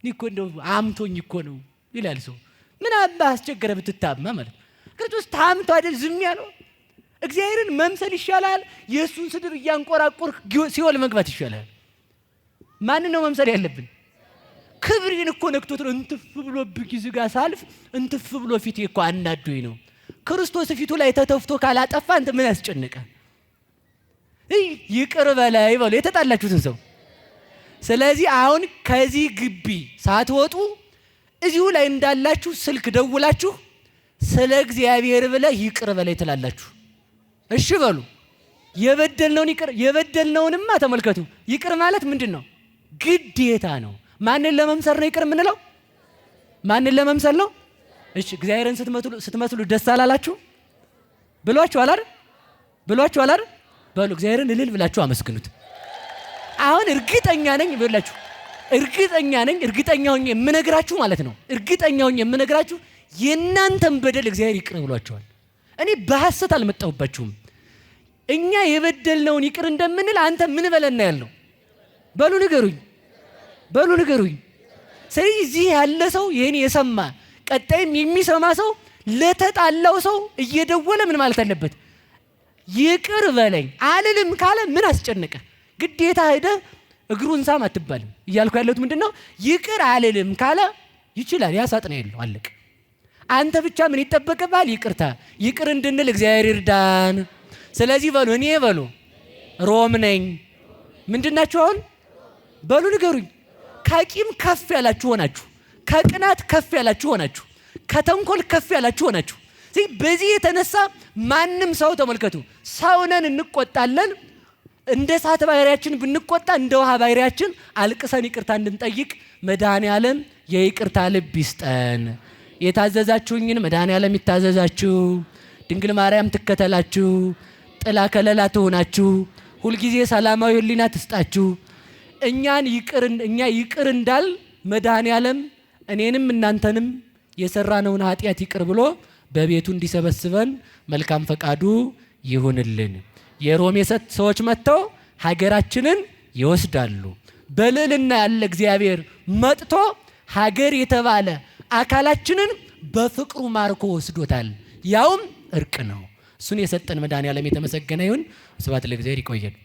እኔ እኮ እንደው አምቶኝ እኮ ነው ይላል ሰው። ምን አባ አስቸገረ ብትታማ ማለት ነው። ክርስቶስ ታምቶ አይደል ዝም ያለው? እግዚአብሔርን መምሰል ይሻላል የእሱን ስድብ እያንቆራቆር ሲኦል መግባት ይሻላል? ማንን ነው መምሰል ያለብን? ክብሬን እኮ ነክቶት ነው እንትፍ ብሎ ብጊዝ ጋር ሳልፍ እንትፍ ብሎ ፊቴ እኮ አናዶኝ ነው። ክርስቶስ ፊቱ ላይ ተተፍቶ ካላጠፋ አንተ ምን ያስጨነቀ? ይቅር በላይ በሉ የተጣላችሁትን ሰው። ስለዚህ አሁን ከዚህ ግቢ ሳትወጡ እዚሁ ላይ እንዳላችሁ ስልክ ደውላችሁ ስለ እግዚአብሔር ብለህ ይቅር በላይ ትላላችሁ። እሺ በሉ። የበደልነውንማ ተመልከቱ። ይቅር ማለት ምንድን ነው? ግዴታ ነው። ማንን ለመምሰል ነው ይቅር የምንለው? ማንን ለመምሰል ነው? እሺ እግዚአብሔርን ስትመስሉ ደስ አላላችሁ? ብሏችኋል አይደል? በሉ እግዚአብሔርን እልል ብላችሁ አመስግኑት። አሁን እርግጠኛ ነኝ የምነግራችሁ ማለት ነው። እርግጠኛ ሆኜ የምነግራችሁ የእናንተን በደል እግዚአብሔር ይቅር ብሏችኋል። እኔ በሐሰት አልመጣሁባችሁም። እኛ የበደልነውን ይቅር እንደምንል አንተ ምን በለና ያልነው? በሉ ንገሩኝ። ስለዚህ እዚህ ያለ ሰው ይህን የሰማ ቀጣይም የሚሰማ ሰው ለተጣላው ሰው እየደወለ ምን ማለት አለበት? ይቅር በለኝ አልልም ካለ ምን አስጨነቀ? ግዴታ ሄደህ እግሩን ሳም አትባልም። እያልኩ ያለሁት ምንድን ነው? ይቅር አልልም ካለ ይችላል፣ ያሳጥና የለው አለቅ። አንተ ብቻ ምን ይጠበቅብሃል? ይቅር እንድንል እግዚአብሔር ይርዳን። ስለዚህ እኔ ሮም ነኝ። ምንድን ናችሁ አሁን? በሉ ንገሩኝ። ከቂም ከፍ ያላችሁ ሆናችሁ፣ ከቅናት ከፍ ያላችሁ ሆናችሁ፣ ከተንኮል ከፍ ያላችሁ ሆናችሁ። በዚህ የተነሳ ማንም ሰው ተመልከቱ፣ ሰውነን እንቆጣለን። እንደ እሳት ባህሪያችን ብንቆጣ እንደ ውሃ ባህሪያችን አልቅሰን ይቅርታ እንድንጠይቅ መድኃኔዓለም የይቅርታ ልብ ይስጠን። የታዘዛችሁኝን መድኃኔዓለም ይታዘዛችሁ፣ ድንግል ማርያም ትከተላችሁ፣ ጥላ ከለላ ትሆናችሁ፣ ሁልጊዜ ሰላማዊ ሕሊና ትስጣችሁ። እኛ ይቅር እንዳል መድኃኔዓለም እኔንም እናንተንም የሰራነውን ኃጢአት ይቅር ብሎ በቤቱ እንዲሰበስበን መልካም ፈቃዱ ይሁንልን። የሮሜ ሰዎች መጥተው ሀገራችንን ይወስዳሉ። በልዕልና ያለ እግዚአብሔር መጥቶ ሀገር የተባለ አካላችንን በፍቅሩ ማርኮ ወስዶታል። ያውም እርቅ ነው። እሱን የሰጠን መድኃኔዓለም የተመሰገነ ይሁን። ስብሐት ለእግዚአብሔር። ይቆየን።